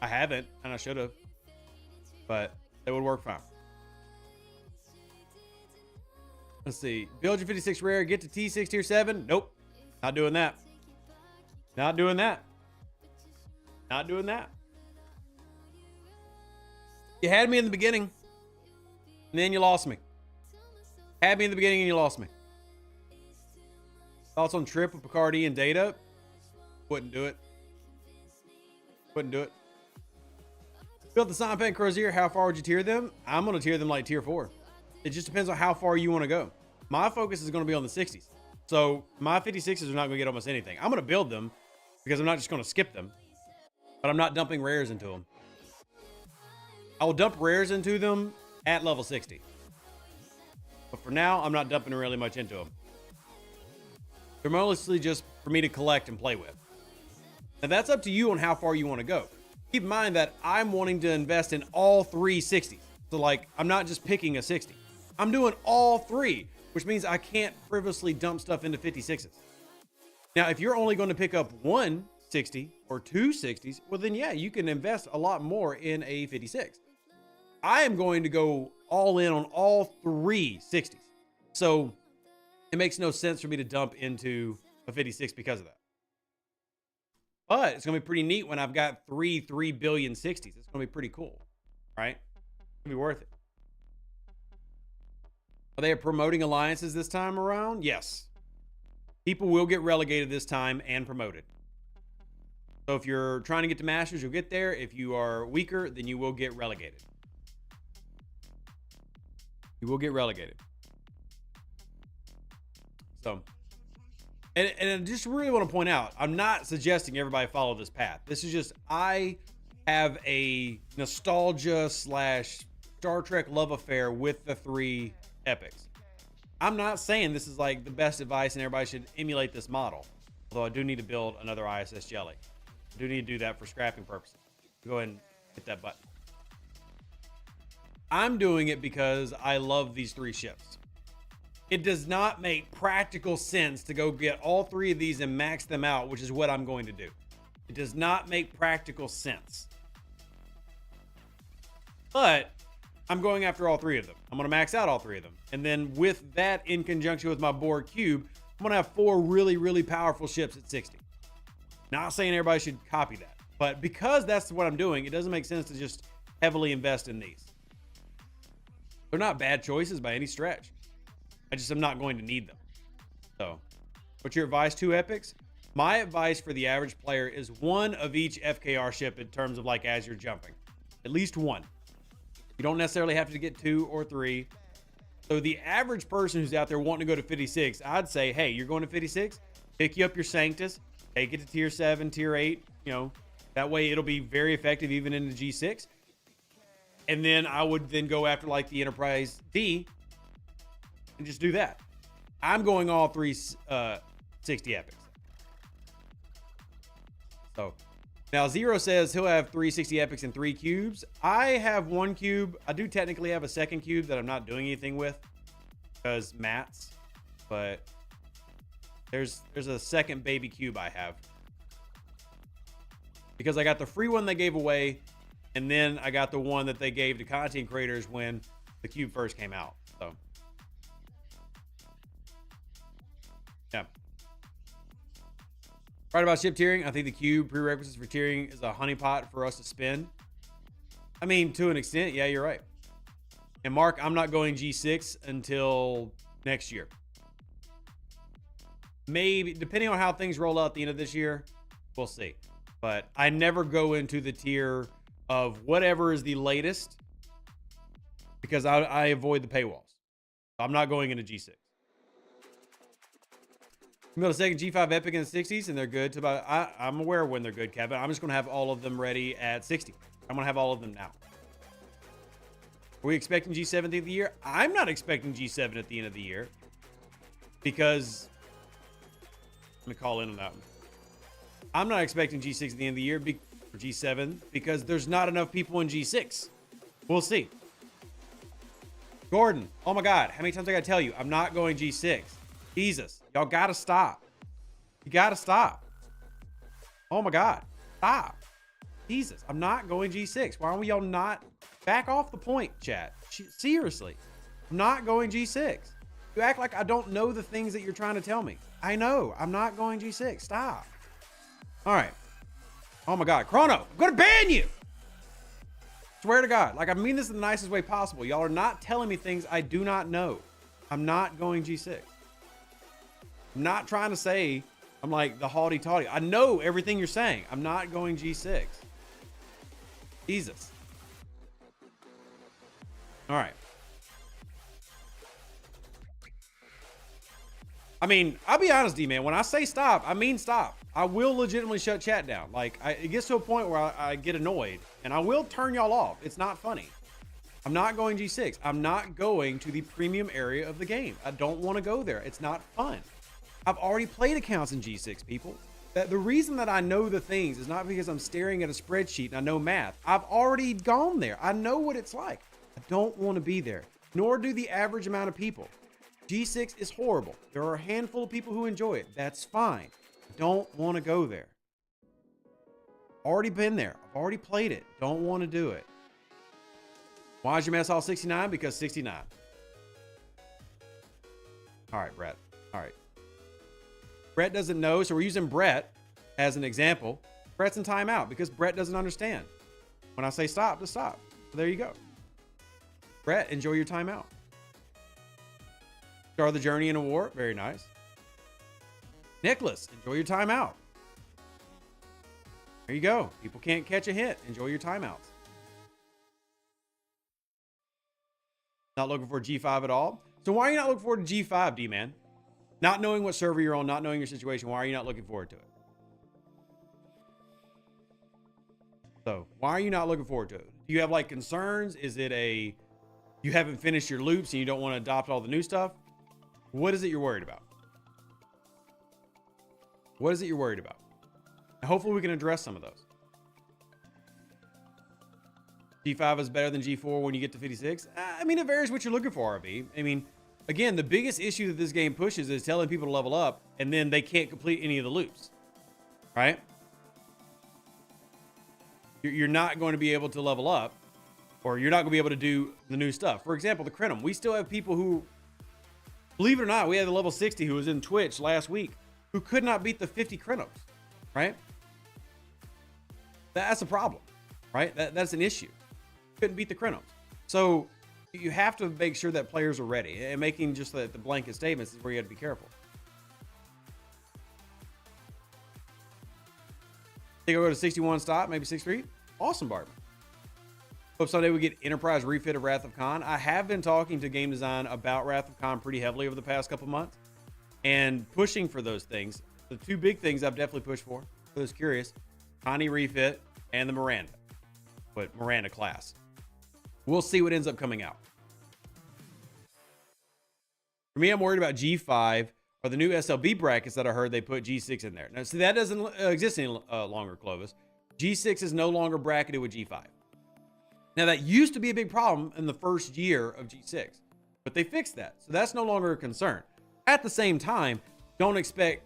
I haven't, and I should have. But they would work fine. Let's see. Build your 56 rare. Get to T6 tier 7. Nope. Not doing that. Not doing that. Not doing that. You had me in the beginning. And then you lost me. Had me in the beginning and you lost me. Thoughts on Trip with Picardy and Data? Wouldn't do it. Wouldn't do it. Built the Sampan Crozier. How far would you tier them? I'm going to tier them like tier 4. It just depends on how far you want to go. My focus is going to be on the 60s. So my 56s are not going to get almost anything. I'm going to build them because I'm not just going to skip them. But I'm not dumping rares into them. I will dump rares into them at level 60. But for now, I'm not dumping really much into them. They're mostly just for me to collect and play with. Now that's up to you on how far you want to go. Keep in mind that I'm wanting to invest in all 3 60s. So like, I'm not just picking a 60. I'm doing all 3, which means I can't frivolously dump stuff into 56s. Now, if you're only going to pick up 1 60 or 2 60s, well then yeah, you can invest a lot more in a 56. I am going to go all in on all 3 60s. So it makes no sense for me to dump into a 56 because of that. But it's going to be pretty neat when I've got 3 billion 60s. It's going to be pretty cool, right? It's going to be worth it. Are they promoting alliances this time around? Yes. People will get relegated this time and promoted. So if you're trying to get to Masters, you'll get there. If you are weaker, then you will get relegated. You will get relegated. So, and I just really want to point out, I'm not suggesting everybody follow this path. This is just, I have a nostalgia / Star Trek love affair with the 3 epics. I'm not saying this is like the best advice and everybody should emulate this model. Although I do need to build another ISS Jelly. I do need to do that for scrapping purposes. Go ahead and hit that button. I'm doing it because I love these 3 ships. It does not make practical sense to go get all 3 of these and max them out, which is what I'm going to do. It does not make practical sense. But I'm going after all 3 of them. I'm going to max out all 3 of them. And then with that in conjunction with my Borg Cube, I'm going to have 4 really, really powerful ships at 60. Not saying everybody should copy that. But because that's what I'm doing, it doesn't make sense to just heavily invest in these. They're not bad choices by any stretch. I just am not going to need them. So, what's your advice? 2 epics? My advice for the average player is 1 of each FKR ship in terms of like as you're jumping. At least 1. You don't necessarily have to get 2 or 3. So the average person who's out there wanting to go to 56, I'd say, hey, you're going to 56? Pick you up your Sanctus, take it to tier 7, tier 8, that way it'll be very effective even in the G6. And then I would then go after like the Enterprise D and just do that. I'm going all 3 60 epics. So now Zero says he'll have 360 epics and 3 cubes. I have 1 cube. I do technically have a 2nd cube that I'm not doing anything with. because mats, but there's a second baby cube I have because I got the free one they gave away, and then I got the one that they gave to content creators when the cube first came out. So yeah. Right about ship tiering, I think the cube prerequisites for tiering is a honeypot for us to spend. I mean, to an extent, yeah, you're right. And Mark, I'm not going G6 until next year. Maybe, depending on how things roll out at the end of this year, we'll see. But I never go into the tier of whatever is the latest because I avoid the paywalls. I'm not going into G6. You build a second G5 Epic in the 60s, and they're good. I'm aware when they're good, Kevin. I'm just going to have all of them ready at 60. I'm going to have all of them now. Are we expecting G7 at the end of the year? I'm not expecting G7 at the end of the year because let me call in on that one. I'm not expecting G6 at the end of the year or G7 because there's not enough people in G6. We'll see. Gordon, oh my God, how many times I gotta tell you? I'm not going G6. Jesus, y'all gotta stop. You gotta stop. Oh my God, stop. Jesus, I'm not going G6. Why are y'all not back off the point, chat? Seriously, I'm not going G6. You act like I don't know the things that you're trying to tell me. I know, I'm not going G6. Stop. All right. Oh my God, Chrono, I'm gonna ban you. Swear to God, like I mean this in the nicest way possible. Y'all are not telling me things I do not know. I'm not going G6. I'm not trying to say I'm like the haughty toddy. I know everything you're saying. I'm not going G6. Jesus. All right. I mean, I'll be honest, D-Man. When I say stop, I mean stop. I will legitimately shut chat down. Like, it gets to a point where I get annoyed, and I will turn y'all off. It's not funny. I'm not going G6. I'm not going to the premium area of the game. I don't want to go there. It's not fun. I've already played accounts in G6, people. The reason that I know the things is not because I'm staring at a spreadsheet and I know math. I've already gone there. I know what it's like. I don't want to be there, nor do the average amount of people. G6 is horrible. There are a handful of people who enjoy it. That's fine. I don't want to go there. Already been there. I've already played it. Don't want to do it. Why is your mess all 69? Because 69. All right, Brett. All right. Brett doesn't know, so we're using Brett as an example. Brett's in timeout because Brett doesn't understand. When I say stop, just stop. So there you go. Brett, enjoy your timeout. Start the journey in a war. Very nice. Nicholas, enjoy your timeout. There you go. People can't catch a hit. Enjoy your timeouts. Not looking for G5 at all. So why are you not looking forward to G5, D-Man? Not knowing what server you're on, not knowing your situation, why are you not looking forward to it? So why are you not looking forward to it? Do you have like concerns? Is it you haven't finished your loops and you don't want to adopt all the new stuff? What is it you're worried about? What is it you're worried about? And hopefully we can address some of those. G5 is better than G4 when you get to 56. I mean, it varies what you're looking for, RV. I mean, again, the biggest issue that this game pushes is telling people to level up, and then they can't complete any of the loops, right? You're not going to be able to level up, or you're not going to be able to do the new stuff. For example, the Crenum. We still have people who, believe it or not, we had the level 60 who was in Twitch last week who could not beat the 50 Crenums, right? That's a problem, right? That's an issue. Couldn't beat the Crenums. So you have to make sure that players are ready, and making just the blanket statements is where you have to be careful. Think I'll go to 61 stop, maybe 63. Awesome, Barton. Hope someday we get Enterprise refit of Wrath of Khan. I have been talking to game design about Wrath of Khan pretty heavily over the past couple months and pushing for those things. The two big things I've definitely pushed for those curious, Connie refit and the Miranda, but Miranda class. We'll see what ends up coming out. For me, I'm worried about G5 or the new SLB brackets that I heard they put G6 in there. Now, see, that doesn't exist any longer, Clovis. G6 is no longer bracketed with G5. Now, that used to be a big problem in the first year of G6. But they fixed that. So that's no longer a concern. At the same time, don't expect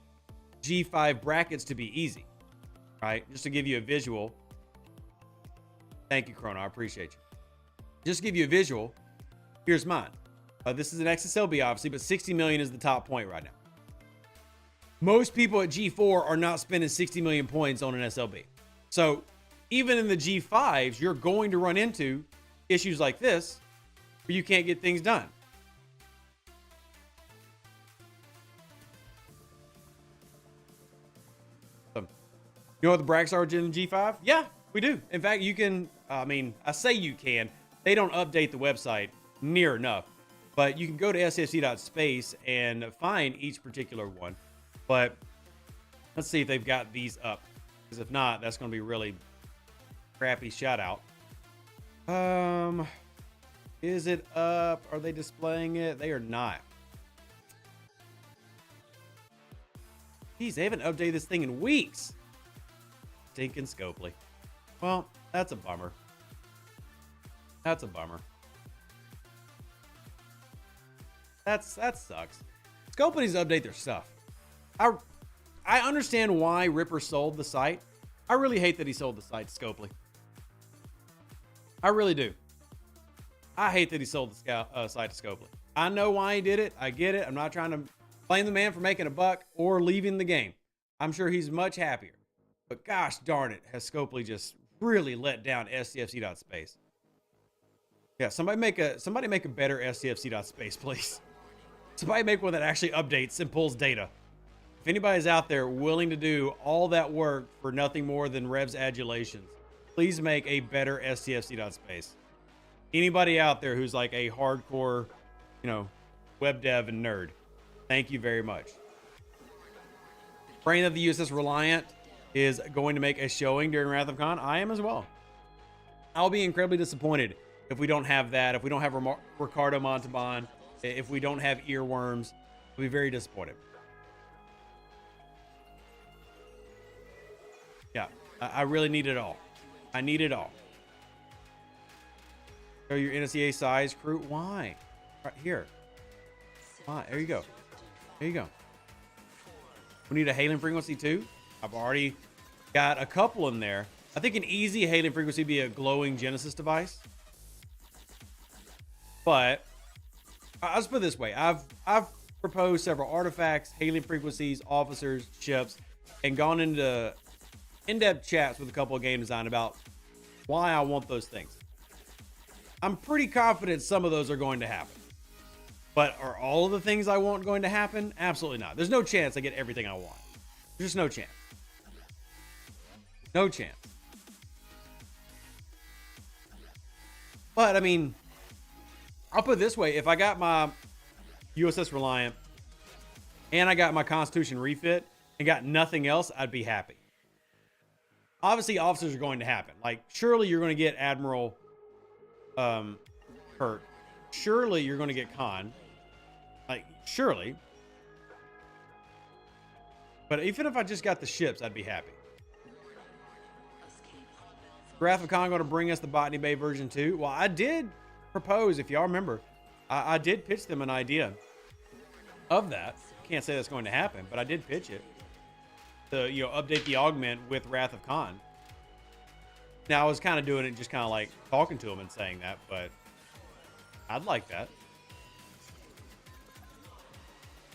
G5 brackets to be easy, right? Just to give you a visual. Thank you, Chrono. I appreciate you. Just to give you a visual, here's mine. This is an XSLB, obviously, but 60 million is the top point right now. Most people at G4 are not spending 60 million points on an SLB. So even in the G5s, you're going to run into issues like this where you can't get things done. So, you know what the brackets are in G5? Yeah, we do. In fact, you can, I say you can. They don't update the website near enough. But you can go to stfc.space and find each particular one. But let's see if they've got these up. Because if not, that's going to be really crappy shout out. Is it up? Are they displaying it? They are not. Geez, they haven't updated this thing in weeks. Stinking Scopely. Well, that's a bummer. That's a bummer. That sucks. Scopely needs to update their stuff. I understand why Ripper sold the site. I really hate that he sold the site to Scopely. I really do. I hate that he sold the site to Scopely. I know why he did it. I get it. I'm not trying to blame the man for making a buck or leaving the game. I'm sure he's much happier. But gosh darn it, has Scopely just really let down STFC.space. Yeah, somebody make a better STFC.space, please. Somebody make one that actually updates and pulls data. If anybody's out there willing to do all that work for nothing more than Rev's adulations, please make a better STFC.space. Anybody out there who's like a hardcore, web dev and nerd, thank you very much. Praying that the USS Reliant is going to make a showing during Wrath of Khan. I am as well. I'll be incredibly disappointed if we don't have that, if we don't have Ricardo Montalban, if we don't have earworms. I'll be very disappointed. Yeah, I really need it all. I need it all. Show your NSEA size crew. Why? Right here. Why? There you go. There you go. We need a hailing frequency too. I've already got a couple in there. I think an easy hailing frequency would be a glowing Genesis device. But I'll just put it this way. I've proposed several artifacts, hailing frequencies, officers, ships, and gone into in-depth chats with a couple of game design about why I want those things. I'm pretty confident some of those are going to happen. But are all of the things I want going to happen? Absolutely not. There's no chance I get everything I want. There's just no chance. No chance. But, I'll put it this way. If I got my USS Reliant and I got my Constitution refit and got nothing else, I'd be happy. Obviously, officers are going to happen. Like, surely you're going to get Admiral Kurt. Surely you're going to get Khan. Like, surely. But even if I just got the ships, I'd be happy. Wrath of Khan going to bring us the Botany Bay version 2. Well, I did propose, if y'all remember, I did pitch them an idea of that. Can't say that's going to happen, but I did pitch it to, update the augment with Wrath of Khan. Now, I was kind of doing it just kind of like talking to him and saying that, but I'd like that.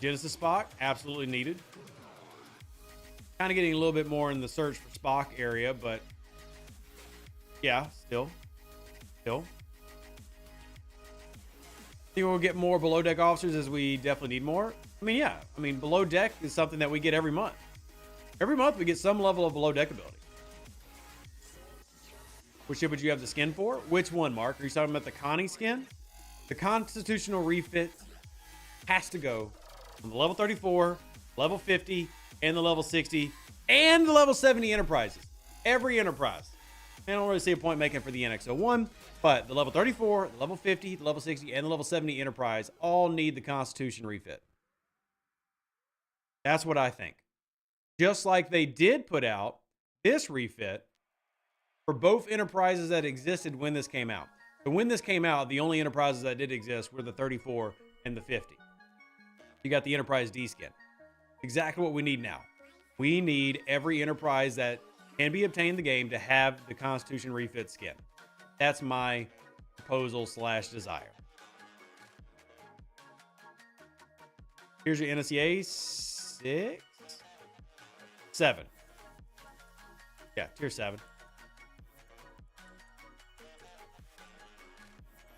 Genesis Spock, absolutely needed. Kind of getting a little bit more in the search for Spock area, but yeah, still. Think we'll get more below deck officers as we definitely need more. Yeah. Below deck is something that we get every month. Every month we get some level of below deck ability. Which ship would you have the skin for? Which one, Mark? Are you talking about the Connie skin? The Constitutional refit has to go on the level 34, level 50, and the level 60, and the level 70 Enterprises. Every Enterprise. I don't really see a point making for the NX-01, but the level 34, the level 50, the level 60, and the level 70 Enterprise all need the Constitution refit. That's what I think. Just like they did put out this refit for both Enterprises that existed when this came out. So when this came out, the only Enterprises that did exist were the 34 and the 50. You got the Enterprise D skin. Exactly what we need now. We need every Enterprise that can be obtained in the game to have the Constitution refit skin. That's my proposal / desire. Here's your NSEA 6, 7. Yeah, tier 7.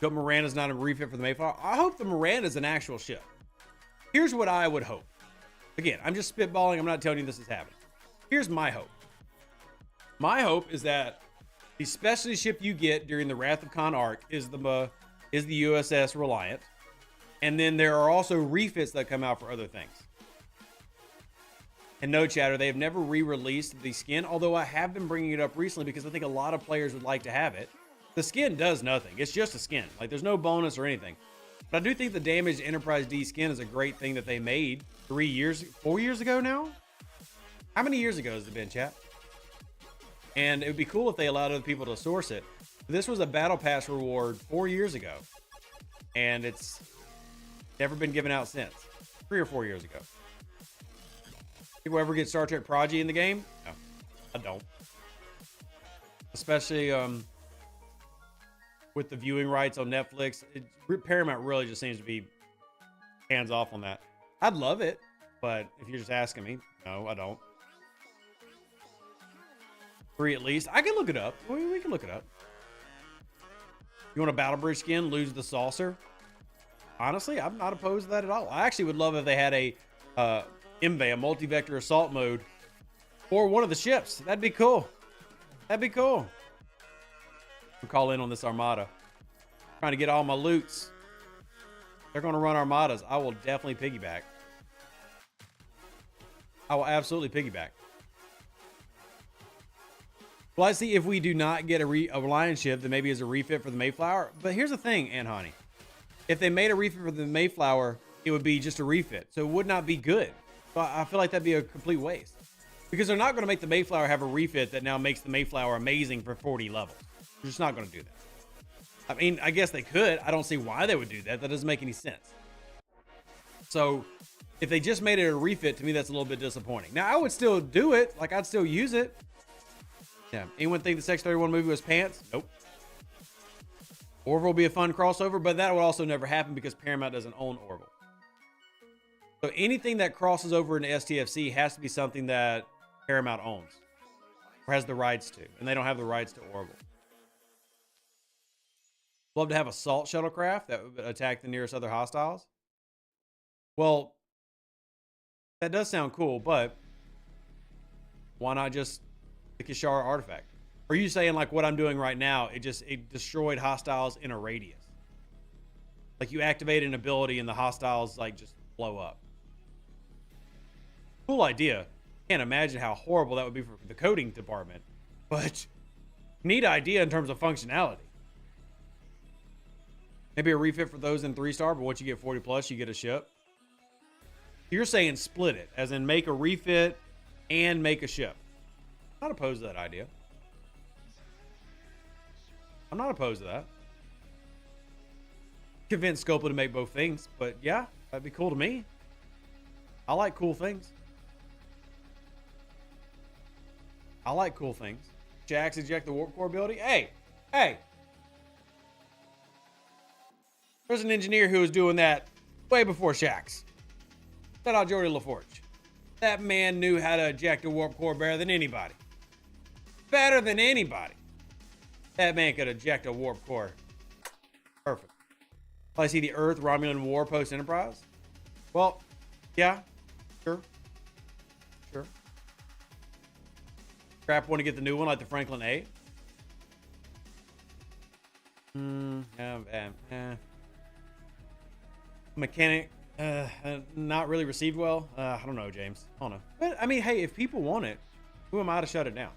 Hope Miranda's not a refit for the Mayflower. I hope the Miranda's an actual ship. Here's what I would hope. Again, I'm just spitballing. I'm not telling you this is happening. Here's my hope. My hope is that the specialty ship you get during the Wrath of Khan arc is the USS Reliant. And then there are also refits that come out for other things. And no, chatter, they have never re-released the skin, although I have been bringing it up recently because I think a lot of players would like to have it. The skin does nothing. It's just a skin. Like, there's no bonus or anything. But I do think the damaged Enterprise D skin is a great thing that they made 4 years ago now? How many years ago has it been, chat? And it would be cool if they allowed other people to source it. This was a Battle Pass reward 4 years ago. And it's never been given out since. 3 or 4 years ago. Think we'll ever get Star Trek Prodigy in the game? No, I don't. Especially with the viewing rights on Netflix. Paramount really just seems to be hands off on that. I'd love it, but if you're just asking me, no, I don't. 3 at least. I can look it up. We can look it up. You want a Battle Bridge skin? Lose the saucer? Honestly, I'm not opposed to that at all. I actually would love if they had a MVA, a multi-vector assault mode for one of the ships. That'd be cool. That'd be cool. We'll call in on this armada. Trying to get all my loots. They're going to run armadas. I will definitely piggyback. I will absolutely piggyback. Well, I see if we do not get a Reliant ship, then maybe as a refit for the Mayflower. But here's the thing, Anhani. If they made a refit for the Mayflower, it would be just a refit. So it would not be good. So I feel like that'd be a complete waste. Because they're not going to make the Mayflower have a refit that now makes the Mayflower amazing for 40 levels. They're just not going to do that. I mean, I guess they could. I don't see why they would do that. That doesn't make any sense. So if they just made it a refit, to me, that's a little bit disappointing. Now, I would still do it. Like, I'd still use it. Yeah. Anyone think the Sex 31 movie was pants? Nope. Orville will be a fun crossover, but that would also never happen because Paramount doesn't own Orville. So anything that crosses over into STFC has to be something that Paramount owns or has the rights to, and they don't have the rights to Orville. Love to have a salt shuttlecraft that would attack the nearest other hostiles. Well, that does sound cool, but why not just the Kishara artifact? Are you saying like what I'm doing right now, it destroyed hostiles in a radius? Like you activate an ability and the hostiles like just blow up. Cool idea. Can't imagine how horrible that would be for the coding department, but neat idea in terms of functionality. Maybe a refit for those in 3-star, but once you get 40 plus, you get a ship. You're saying split it, as in make a refit and make a ship. I'm not opposed to that idea. I'm not opposed to that. Convince Scopa to make both things, but yeah, that'd be cool to me. I like cool things. I like cool things. Jax eject the warp core ability. Hey. There's an engineer who was doing that way before Shax. Shout out Jordy LaForge. That man knew how to eject a warp core better than anybody. Better than anybody. That man could eject a warp core. Perfect. I see the Earth Romulan War post Enterprise. Well, yeah, sure. Crap, want to get the new one like the Franklin A? Mechanic, not really received well. I don't know, James. I don't know. But I mean, hey, if people want it, who am I to shut it down?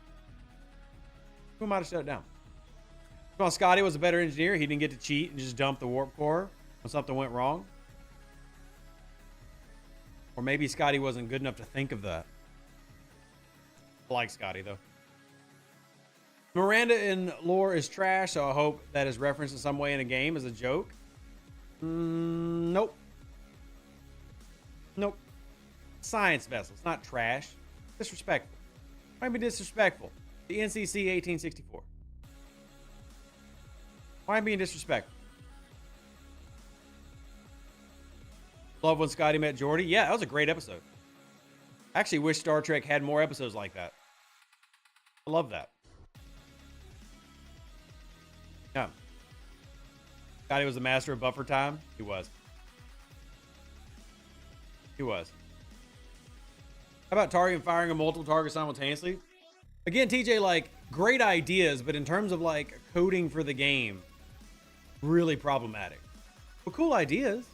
Well, Scotty was a better engineer. He didn't get to cheat and just dump the warp core when something went wrong. Or maybe Scotty wasn't good enough to think of that. I like Scotty, though. Miranda in lore is trash, so I hope that is referenced in some way in a game as a joke. Nope. Nope. Science vessels, not trash. Disrespectful. Might be disrespectful. The NCC 1864. Why am I being disrespectful? Love when Scotty met Geordi. Yeah, that was a great episode. I actually wish Star Trek had more episodes like that. I love that. Yeah. Scotty was the master of buffer time. He was. He was. How about target firing a multiple target simultaneously? Again, TJ, like, great ideas, but in terms of like coding for the game, really problematic. But cool ideas.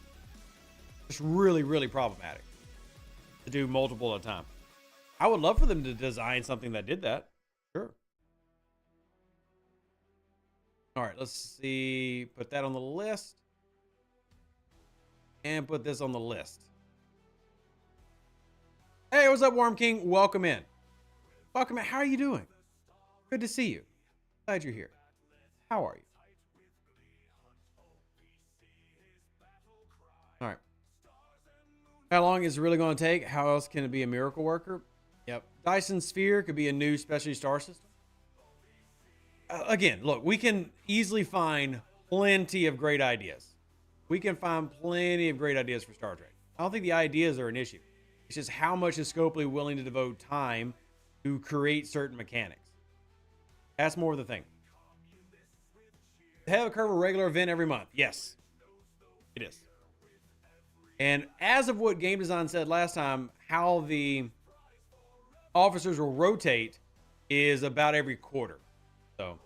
Just really, really problematic to do multiple at a time. I would love for them to design something that did that. Sure. All right, let's see. Put that on the list. And put this on the list. Hey, what's up, Worm King? Welcome in. Welcome in. How are you doing? Good to see you. Glad you're here. How are you? All right. How long is it really going to take? How else can it be a miracle worker? Yep. Dyson Sphere could be a new specialty star system. Again, look, we can easily find plenty of great ideas. We can find plenty of great ideas for Star Trek. I don't think the ideas are an issue. It's just how much is Scopely willing to devote time to create certain mechanics. That's more of the thing. Have a curve a regular event every month. Yes, it is. And as of what Game Design said last time, how the officers will rotate is about every quarter. So,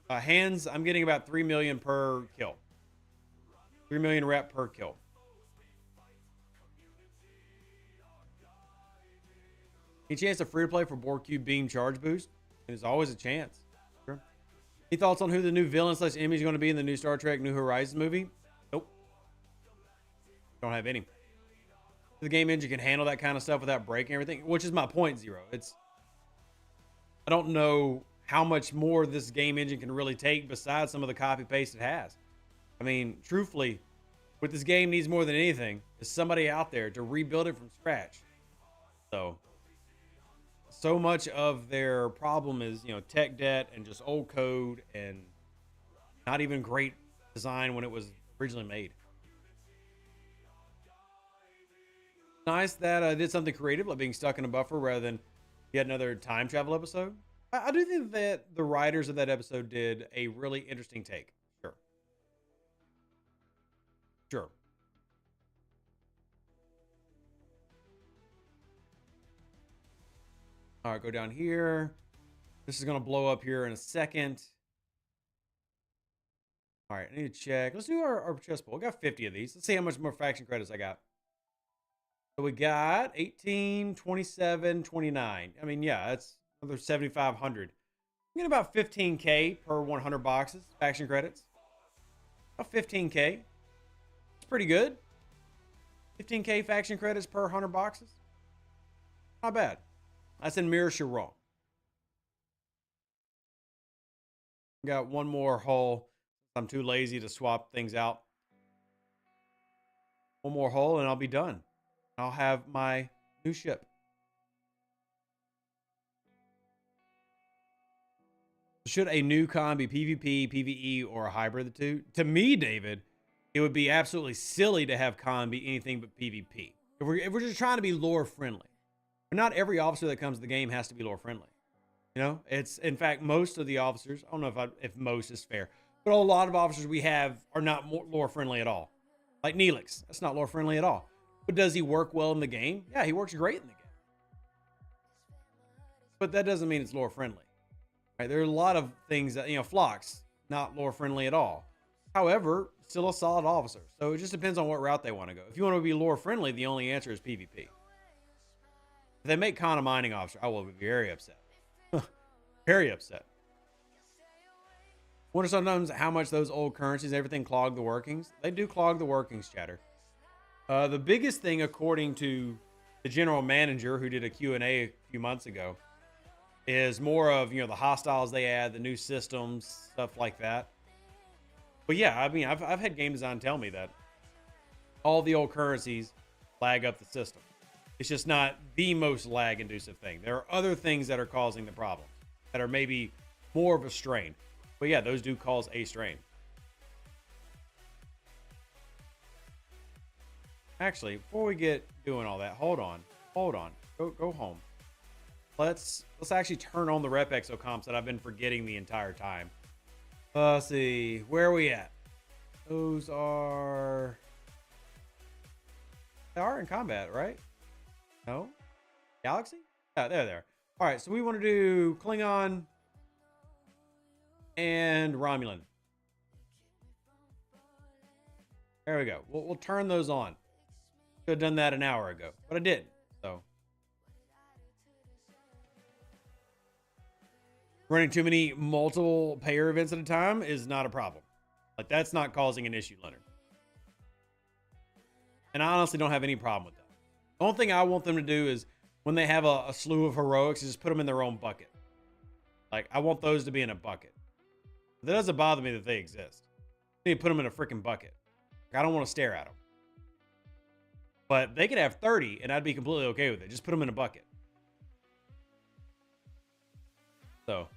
hands, I'm getting about 3 million per kill. 3 million rep per kill. Any chance to free to play for Borg Cube Beam Charge Boost? There's always a chance. Sure. Any thoughts on who the new villain / enemy is going to be in the new Star Trek New Horizons movie? Nope. Don't have any. The game engine can handle that kind of stuff without breaking everything, which is my point, Zero. I don't know how much more this game engine can really take besides some of the copy paste it has. I mean, truthfully, what this game needs more than anything is somebody out there to rebuild it from scratch. So much of their problem is, tech debt and just old code and not even great design when it was originally made. Nice that I did something creative, like being stuck in a buffer rather than yet another time travel episode. I do think that the writers of that episode did a really interesting take. Sure. All right, go down here. This is going to blow up here in a second. All right, I need to check. Let's do our chest pull. We got 50 of these. Let's see how much more faction credits I got. So we got 18, 27, 29. I mean, yeah, that's another 7,500. I'm getting about 15K per 100 boxes, faction credits. About 15K. That's pretty good. 15K faction credits per 100 boxes. Not bad. That's in Mirror You're Wrong. Got one more hull. I'm too lazy to swap things out. One more hull and I'll be done. I'll have my new ship. Should a new con be PvP, PvE, or a hybrid of the two? To me, David, it would be absolutely silly to have con be anything but PvP. If we're just trying to be lore friendly. But not every officer that comes to the game has to be lore friendly. It's, in fact, most of the officers, I don't know if most is fair, but a lot of officers we have are not lore friendly at all. Like Neelix, that's not lore friendly at all. But does he work well in the game? Yeah, he works great in the game. But that doesn't mean it's lore friendly. Right? There are a lot of things that, Phlox, not lore friendly at all. However, still a solid officer. So it just depends on what route they want to go. If you want to be lore friendly, the only answer is PvP. If they make Khan a mining officer, I will be very upset. Very upset. Wonder sometimes how much those old currencies, everything clog the workings. They do clog the workings, chatter. The biggest thing, according to the general manager who did a Q&A a few months ago, is more of, the hostiles they add, the new systems, stuff like that. But yeah, I mean, I've had game design tell me that all the old currencies lag up the system. It's just not the most lag-inducive thing. There are other things that are causing the problem that are maybe more of a strain. But yeah, those do cause a strain. Actually, before we get doing all that, hold on. Go home. Let's actually turn on the rep exo comps that I've been forgetting the entire time. Let's see, where are we at? Those are, they are in combat, right? No? Galaxy? Yeah, there. All right, so we want to do Klingon and Romulan. There we go. We'll turn those on. Could have done that an hour ago, but I didn't. So running too many multiple payer events at a time is not a problem. Like, that's not causing an issue, Leonard. And I honestly don't have any problem with that. The only thing I want them to do is when they have a slew of heroics, is just put them in their own bucket. Like, I want those to be in a bucket. That doesn't bother me that they exist. They need to put them in a freaking bucket. Like, I don't want to stare at them. But they could have 30 and I'd be completely okay with it. Just put them in a bucket. So,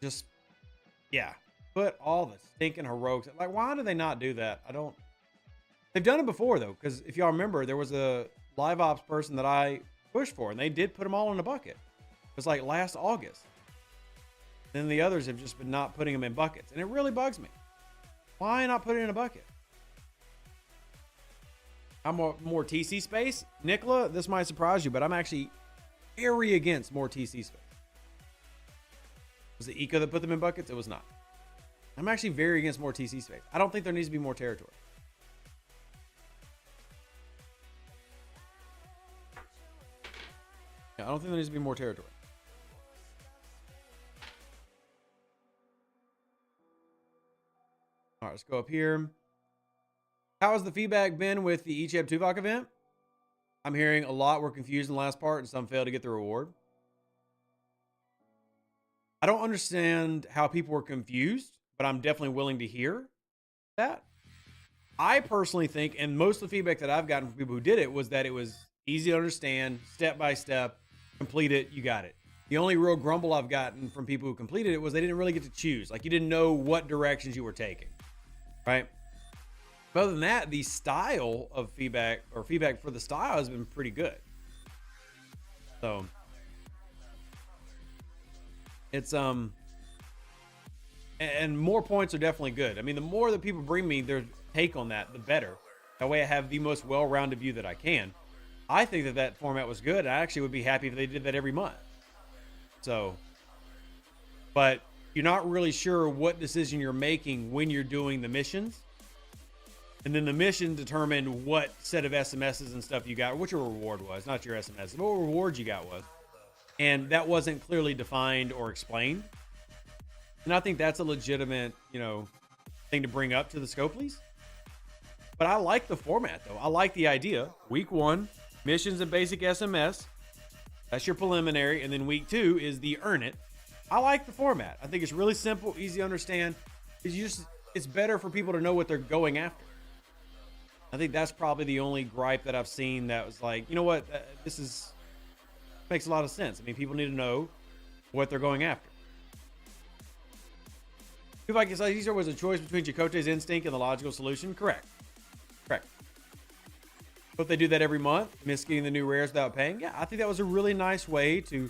just, yeah. Put all the stinking heroics. Like, why do they not do that? I don't. They've done it before, though. Because if y'all remember, there was a live ops person that I pushed for. And they did put them all in a bucket. It was like last August. Then the others have just been not putting them in buckets. And it really bugs me. Why not put it in a bucket? I'm more TC space. Nicola, this might surprise you, but I'm actually very against more TC space. Was it Eco that put them in buckets? It was not. I'm actually very against more TC space. I don't think there needs to be more territory. Yeah, I don't think there needs to be more territory. All right, let's go up here. How has the feedback been with the Icheb Tuvok event? I'm hearing a lot were confused in the last part and some failed to get the reward. I don't understand how people were confused, but I'm definitely willing to hear that. I personally think, and most of the feedback that I've gotten from people who did it was that it was easy to understand, step by step, complete it, you got it. The only real grumble I've gotten from people who completed it was they didn't really get to choose. Like, you didn't know what directions you were taking, right? But other than that, the style of feedback, or feedback for the style, has been pretty good. So it's and more points are definitely good. I mean, the more that people bring me their take on that, the better. That way I have the most well-rounded view that I can. I think that that format was good. I actually would be happy if they did that every month. So, but you're not really sure what decision you're making when you're doing the missions. And then the mission determined what set of SMSs and stuff you got, or what your reward was, not your SMS, but what reward you got was. And that wasn't clearly defined or explained. And I think that's a legitimate, thing to bring up to the Scopelies. But I like the format, though. I like the idea. Week 1, missions and basic SMS. That's your preliminary. And then week 2 is the earn it. I like the format. I think it's really simple, easy to understand. It's better for people to know what they're going after. I think that's probably the only gripe that I've seen that was like, you know what, this makes a lot of sense. I mean, people need to know what they're going after. If I guess there was a choice between Chakotay's instinct and the logical solution, correct. But they do that every month, miss getting the new rares without paying. Yeah, I think that was a really nice way to,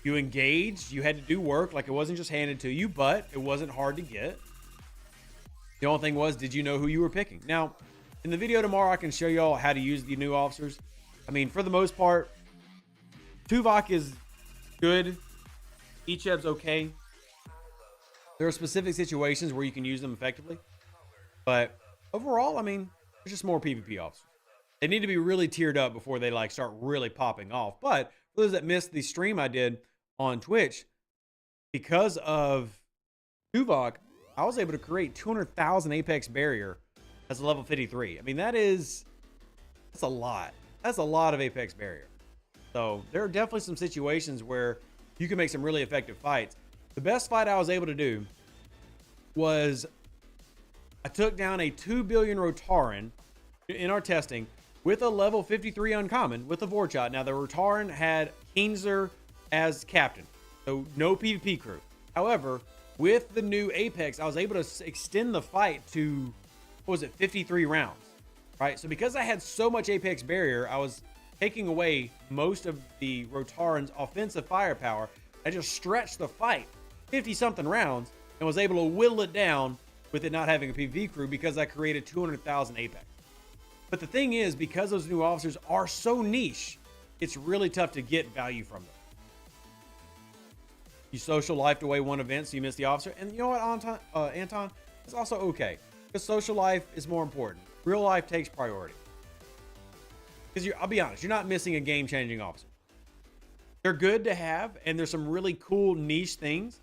you engaged, you had to do work, like it wasn't just handed to you, but it wasn't hard to get. The only thing was, did you know who you were picking? Now, in the video tomorrow, I can show you all how to use the new officers. I mean, for the most part, Tuvok is good. Icheb's okay. There are specific situations where you can use them effectively. But overall, I mean, there's just more PvP officers. They need to be really tiered up before they start really popping off. But for those that missed the stream I did on Twitch, because of Tuvok, I was able to create 200,000 Apex barrier as a level 53. I mean, that's a lot. That's a lot of Apex barrier. So there are definitely some situations where you can make some really effective fights. The best fight I was able to do was I took down a 2 billion Rotaran in our testing with a level 53 uncommon with a Vorchot. Now the Rotaran had Keenzer as captain, so no PvP crew. However, with the new Apex, I was able to extend the fight to, what was it, 53 rounds, right? So because I had so much Apex barrier, I was taking away most of the Rotaran's offensive firepower. I just stretched the fight 50 something rounds and was able to whittle it down with it not having a PvP crew because I created 200,000 Apex. But the thing is, because those new officers are so niche, it's really tough to get value from them. You social lifed away one event, so you missed the officer. And you know what, Anton? It's also okay, because social life is more important. Real life takes priority. Because I'll be honest, you're not missing a game-changing officer. They're good to have, and there's some really cool niche things.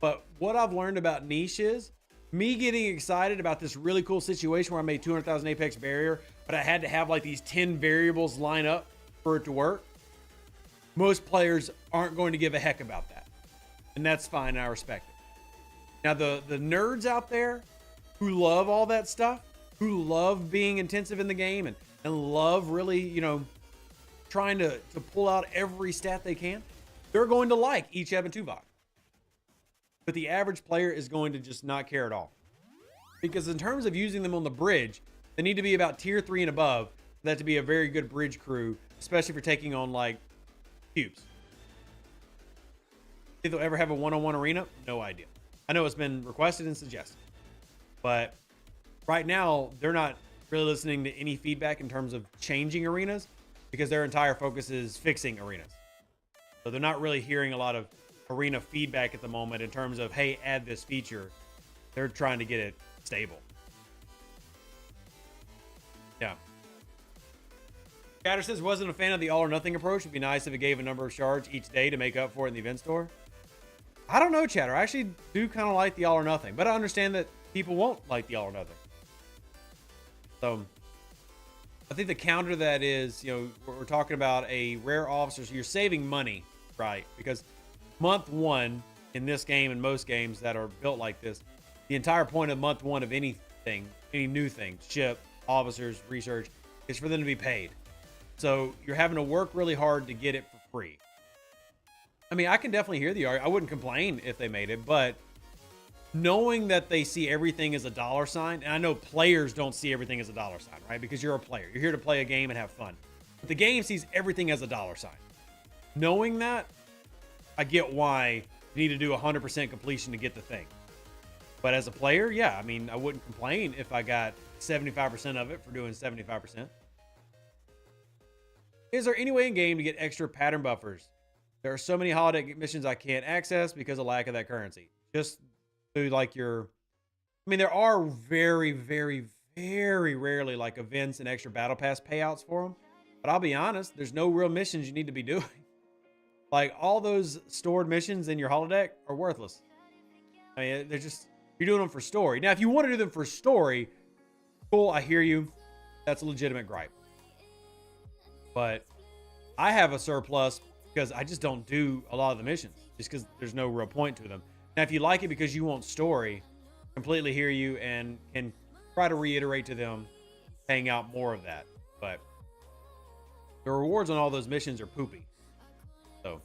But what I've learned about niche is me getting excited about this really cool situation where I made 200,000 Apex barrier, but I had to have like these 10 variables line up for it to work. Most players aren't going to give a heck about that. And that's fine, and I respect it. Now, the nerds out there who love all that stuff, who love being intensive in the game and love really, you know, trying to pull out every stat they can, they're going to like each Ebb and Tuvok. But the average player is going to just not care at all. Because in terms of using them on the bridge, they need to be about tier 3 and above for that to be a very good bridge crew, especially for taking on like cubes. If they'll ever have a one-on-one arena, no idea. I know it's been requested and suggested, but right now they're not really listening to any feedback in terms of changing arenas because their entire focus is fixing arenas. So they're not really hearing a lot of arena feedback at the moment in terms of, hey, add this feature. They're trying to get it stable. Yeah. Scatter says, wasn't a fan of the all or nothing approach. It'd be nice if it gave a number of shards each day to make up for it in the event store. I don't know, Chatter. I actually do kind of like the all or nothing, but I understand that people won't like the all or nothing. So I think the counter to that is, you know, we're talking about a rare officer, so you're saving money, right? Because month 1 in this game and most games that are built like this, the entire point of month 1 of anything, any new thing, ship, officers, research, is for them to be paid. So you're having to work really hard to get it for free. I mean, I can definitely hear the argument. I wouldn't complain if they made it, but knowing that they see everything as a dollar sign, and I know players don't see everything as a dollar sign, right? Because you're a player. You're here to play a game and have fun. But the game sees everything as a dollar sign. Knowing that, I get why you need to do 100% completion to get the thing. But as a player, yeah, I mean, I wouldn't complain if I got 75% of it for doing 75%. Is there any way in game to get extra pattern buffers? There are so many holodeck missions I can't access because of lack of that currency. Just do like your... I mean, there are very, very, very rarely like events and extra battle pass payouts for them. But I'll be honest, there's no real missions you need to be doing. Like, all those stored missions in your holodeck are worthless. I mean, they're just... You're doing them for story. Now, if you want to do them for story, cool, I hear you. That's a legitimate gripe. But I have a surplus because I just don't do a lot of the missions. Just because there's no real point to them. Now, if you like it because you want story, completely hear you and can try to reiterate to them, paying out more of that. But the rewards on all those missions are poopy. So,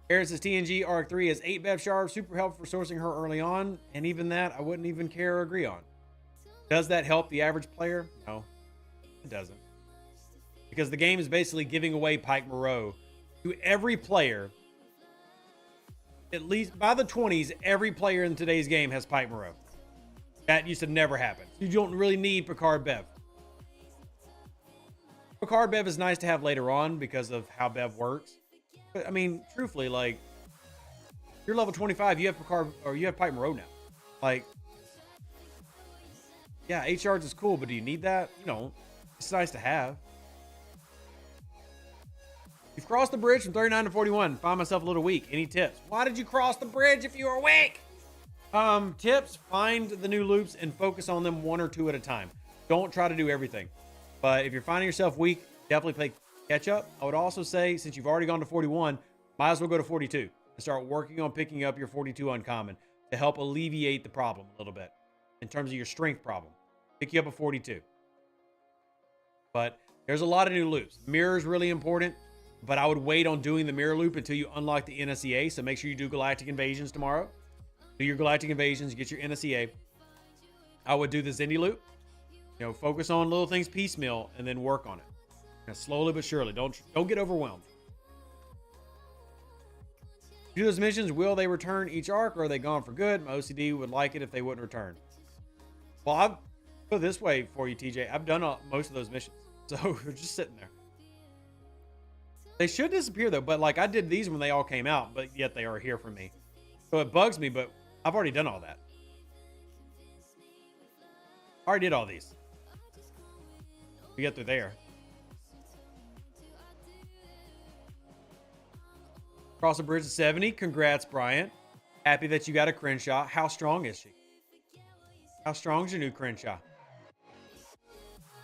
Aaron says TNG Arc 3 has 8 Bev shards, super helpful for sourcing her early on, and even that I wouldn't even care or agree on. Does that help the average player? No, it doesn't. Because the game is basically giving away Pike Moreau to every player. At least by the 20s, every player in today's game has Pike Moreau. That used to never happen. You don't really need Picard Bev. Picard Bev is nice to have later on because of how Bev works. But I mean, truthfully, like, you're level 25, you have Picard, or you have Pike Moreau now. Like, yeah, 8 shards is cool, but do you need that? You don't. It's nice to have. You've crossed the bridge from 39 to 41. Find myself a little weak. Any tips? Why did you cross the bridge if you were weak? Tips, find the new loops and focus on them 1 or 2 at a time. Don't try to do everything. But if you're finding yourself weak, definitely play catch up. I would also say, since you've already gone to 41, might as well go to 42 and start working on picking up your 42 uncommon to help alleviate the problem a little bit in terms of your strength problem. Pick you up a 42. But there's a lot of new loops. Mirror is really important, but I would wait on doing the mirror loop until you unlock the NSEA. So make sure you do Galactic Invasions tomorrow. Do your Galactic Invasions, get your NSEA. I would do the Zindi loop. You know, focus on little things piecemeal and then work on it. Now, slowly but surely. Don't get overwhelmed. Do those missions, will they return each arc or are they gone for good? My OCD would like it if they wouldn't return. Well, I'll put it this way for you, TJ. I've done most of those missions. So they're just sitting there. They should disappear though, but like I did these when they all came out, but yet they are here for me. So it bugs me, but I've already done all that. I already did all these. We get through there. Cross the bridge to 70. Congrats, Bryant. Happy that you got a Crenshaw. How strong is she? How strong is your new Crenshaw?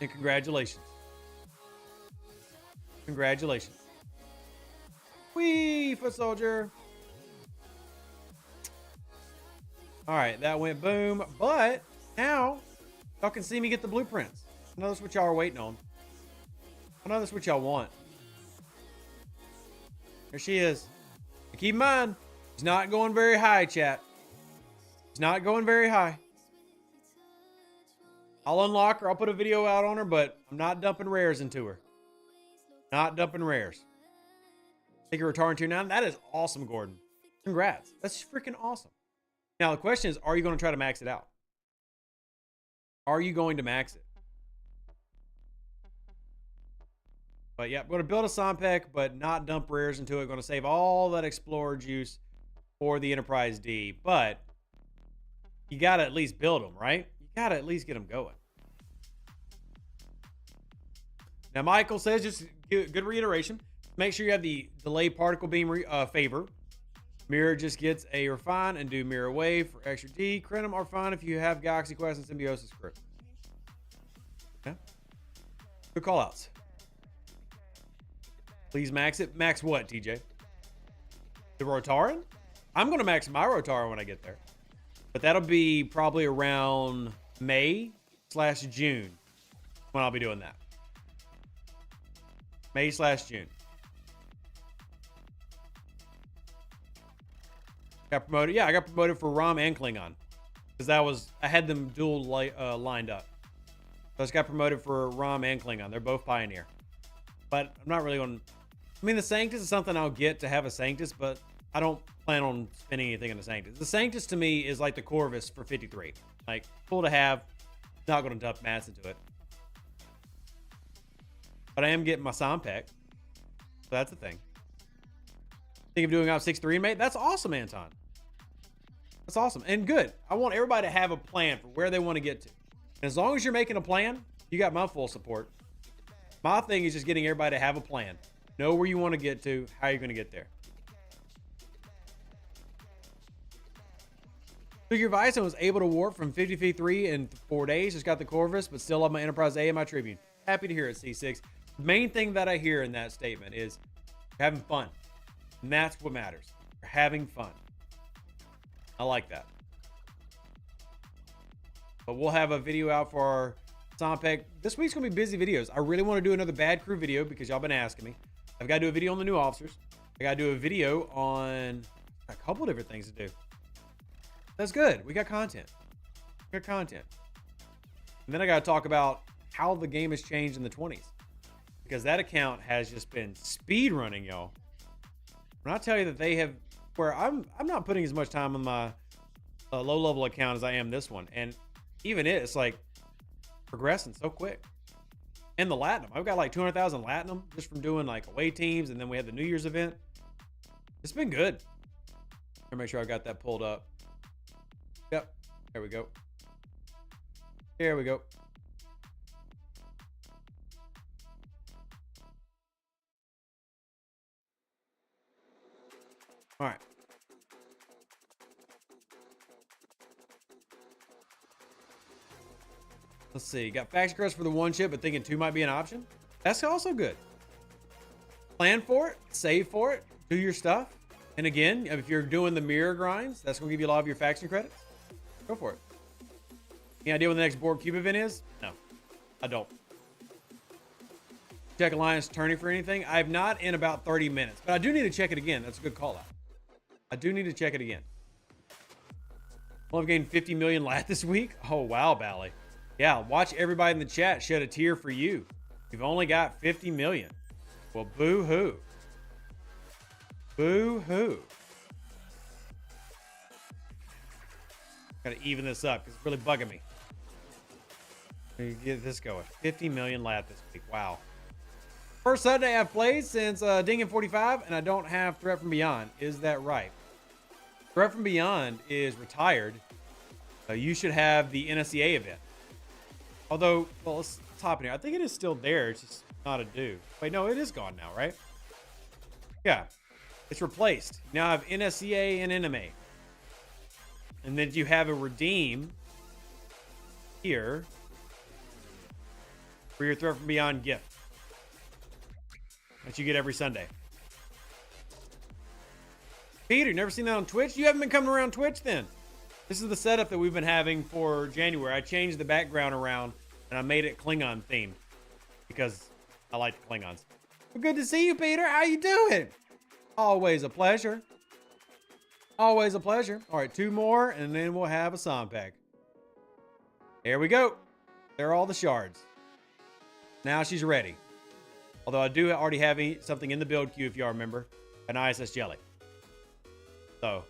And congratulations. Congratulations. Whee, foot soldier. All right, that went boom. But now y'all can see me get the blueprints. I know that's what y'all are waiting on. I know that's what y'all want. There she is. But keep in mind, she's not going very high, chat. She's not going very high. I'll unlock her. I'll put a video out on her, but I'm not dumping rares into her. Not dumping rares. Take her return to now. That is awesome, Gordon. Congrats. That's freaking awesome. Now, the question is, are you going to try to max it out? Are you going to max it? But yeah, I'm going to build a Sompek, but not dump rares into it. Going to save all that Explorer juice for the Enterprise D. But you got to at least build them, right? You got to at least get them going. Now, Michael says, just good reiteration. Make sure you have the delay particle beam favor. Mirror just gets a refine and do mirror wave for extra D. Crenum are fine if you have Galaxy Quest and Symbiosis script. Yeah. Good call outs. Please max it. Max what, TJ? The Rotaran? I'm going to max my Rotaran when I get there. But that'll be probably around May/June when I'll be doing that. May/June. Got promoted. Yeah, I got promoted for Rom and Klingon. Because I had them dual lined up. So I just got promoted for Rom and Klingon. They're both Pioneer. But I'm not really going to... I mean, the Sanctus is something I'll get to have a Sanctus, but I don't plan on spending anything in the Sanctus. The Sanctus to me is like the Corvus for 53. Like, cool to have. Not going to dump mats into it. But I am getting my Sompek. So that's the thing. Think of doing out 6-3, mate? That's awesome, Anton. That's awesome. And good. I want everybody to have a plan for where they want to get to. And as long as you're making a plan, you got my full support. My thing is just getting everybody to have a plan. Know where you want to get to, how you're going to get there. So your Visor was able to warp from 53 in 4 days. Just got the Corvus, but still have my Enterprise A and my Tribune. Happy to hear it, C6. The main thing that I hear in that statement is you're having fun. And that's what matters. You're having fun. I like that. But we'll have a video out for our Sompek. This week's going to be busy videos. I really want to do another Bad Crew video because y'all been asking me. I've got to do a video on the new officers. I got to do a video on a couple different things to do. That's good. We got content. We got content. And then I got to talk about how the game has changed in the 20s. Because that account has just been speed running, y'all. When I tell you that they have, where I'm not putting as much time on my low level account as I am this one. And even it's like progressing so quick. And the Latinum, I've got like 200,000 Latinum just from doing like away teams. And then we had the New Year's event. It's been good. Let me make sure I got that pulled up. Yep. There we go. There we go. All right. Let's see. Got faction credits for the 1 chip, but thinking 2 might be an option. That's also good. Plan for it, save for it, do your stuff. And again, if you're doing the mirror grinds, that's going to give you a lot of your faction credits. Go for it. Any idea when the next board cube event is? No, I don't. Check Alliance turning for anything. I have not in about 30 minutes, but I do need to check it again. That's a good call out. I do need to check it again. Well, I've gained 50 million lat this week. Oh, wow, Bally. Yeah, watch everybody in the chat shed a tear for you. You've only got 50 million. Well, boo-hoo. Boo-hoo. Gotta even this up because it's really bugging me. Let me get this going. 50 million lat this week. Wow. First Sunday I've played since Ding 45, and I don't have Threat from Beyond. Is that right? Threat from Beyond is retired. You should have the NSCA event. Although, well, let's hop in here. I think it is still there. It's just not a do. Wait, no, it is gone now, right? Yeah. It's replaced. You now have NSCA and NMA. And then you have a redeem here for your Threat from Beyond gift that you get every Sunday. Peter, never seen that on Twitch? You haven't been coming around Twitch then. This is the setup that we've been having for January. I changed the background around and I made it Klingon themed because I like the Klingons. Well, good to see you, Peter. How you doing? Always a pleasure. Always a pleasure. All right, 2 more, and then we'll have a sound pack. There we go. There are all the shards. Now she's ready. Although I do already have something in the build queue, if y'all remember, an ISS jelly. So,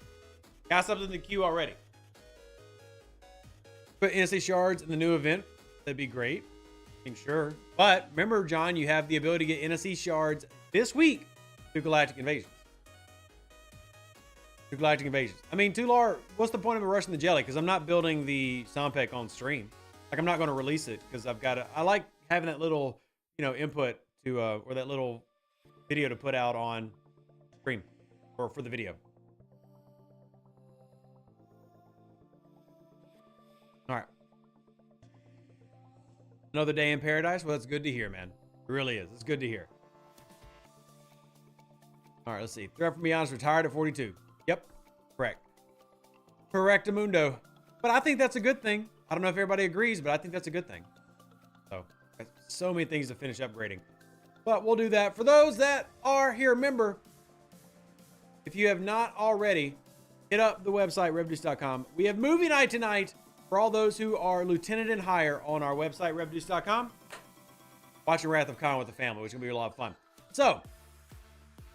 got something in the queue already. Put NSA shards in the new event. That'd be great. I'm sure. But remember, John, you have the ability to get NSE shards this week through Galactic Invasions. Through Galactic Invasions. I mean, Tular, what's the point of me rushing the jelly? Because I'm not building the Sompek on stream. Like, I'm not going to release it because I've got to. I like having that little, you know, input to, or that little video to put out on stream or for the video. All right. Another day in paradise. Well, that's good to hear, man. It really is. It's good to hear. All right, let's see. Threat from Beyond is retired at 42. Yep. Correct. Correctamundo. But I think that's a good thing. I don't know if everybody agrees, but I think that's a good thing. So many things to finish upgrading. But we'll do that. For those that are here, remember, if you have not already, hit up the website, revduce.com. We have movie night tonight for all those who are lieutenant and higher on our website, revduce.com. Watching Wrath of Khan with the family, which is going to be a lot of fun. So,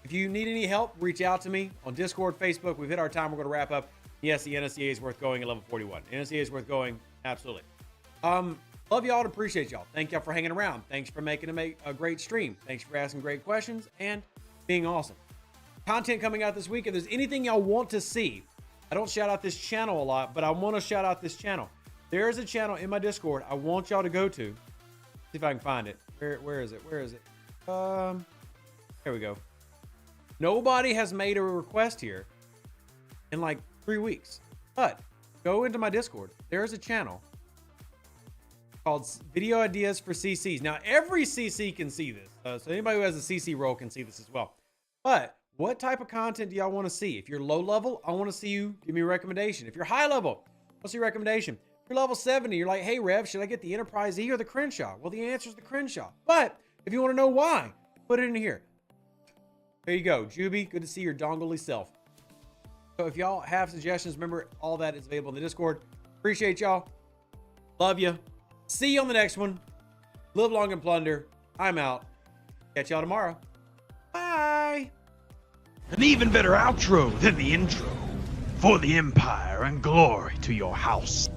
if you need any help, reach out to me on Discord, Facebook. We've hit our time. We're going to wrap up. Yes, the NSCA is worth going at level 41. NSCA is worth going. Absolutely. Love y'all and appreciate y'all. Thank y'all for hanging around. Thanks for making a great stream. Thanks for asking great questions and being awesome. Content coming out this week. If there's anything y'all want to see, I don't shout out this channel a lot, but I want to shout out this channel. There is a channel in my Discord I want y'all to go to. See if I can find it. Where is it? Where is it? Here we go. Nobody has made a request here in like 3 weeks. But go into my Discord. There is a channel called Video Ideas for CCs. Now, every CC can see this. So anybody who has a CC role can see this as well. But what type of content do y'all want to see? If you're low level, I want to see you give me a recommendation. If you're high level, what's your recommendation? If you're level 70, you're like, hey, Rev, should I get the Enterprise E or the Crenshaw? Well, the answer is the Crenshaw. But if you want to know why, put it in here. There you go. Juby, good to see your dongly self. So if y'all have suggestions, remember all that is available in the Discord. Appreciate y'all. Love you. See you on the next one. Live long and plunder. I'm out. Catch y'all tomorrow. Bye. An even better outro than the intro. For the Empire and glory to your house.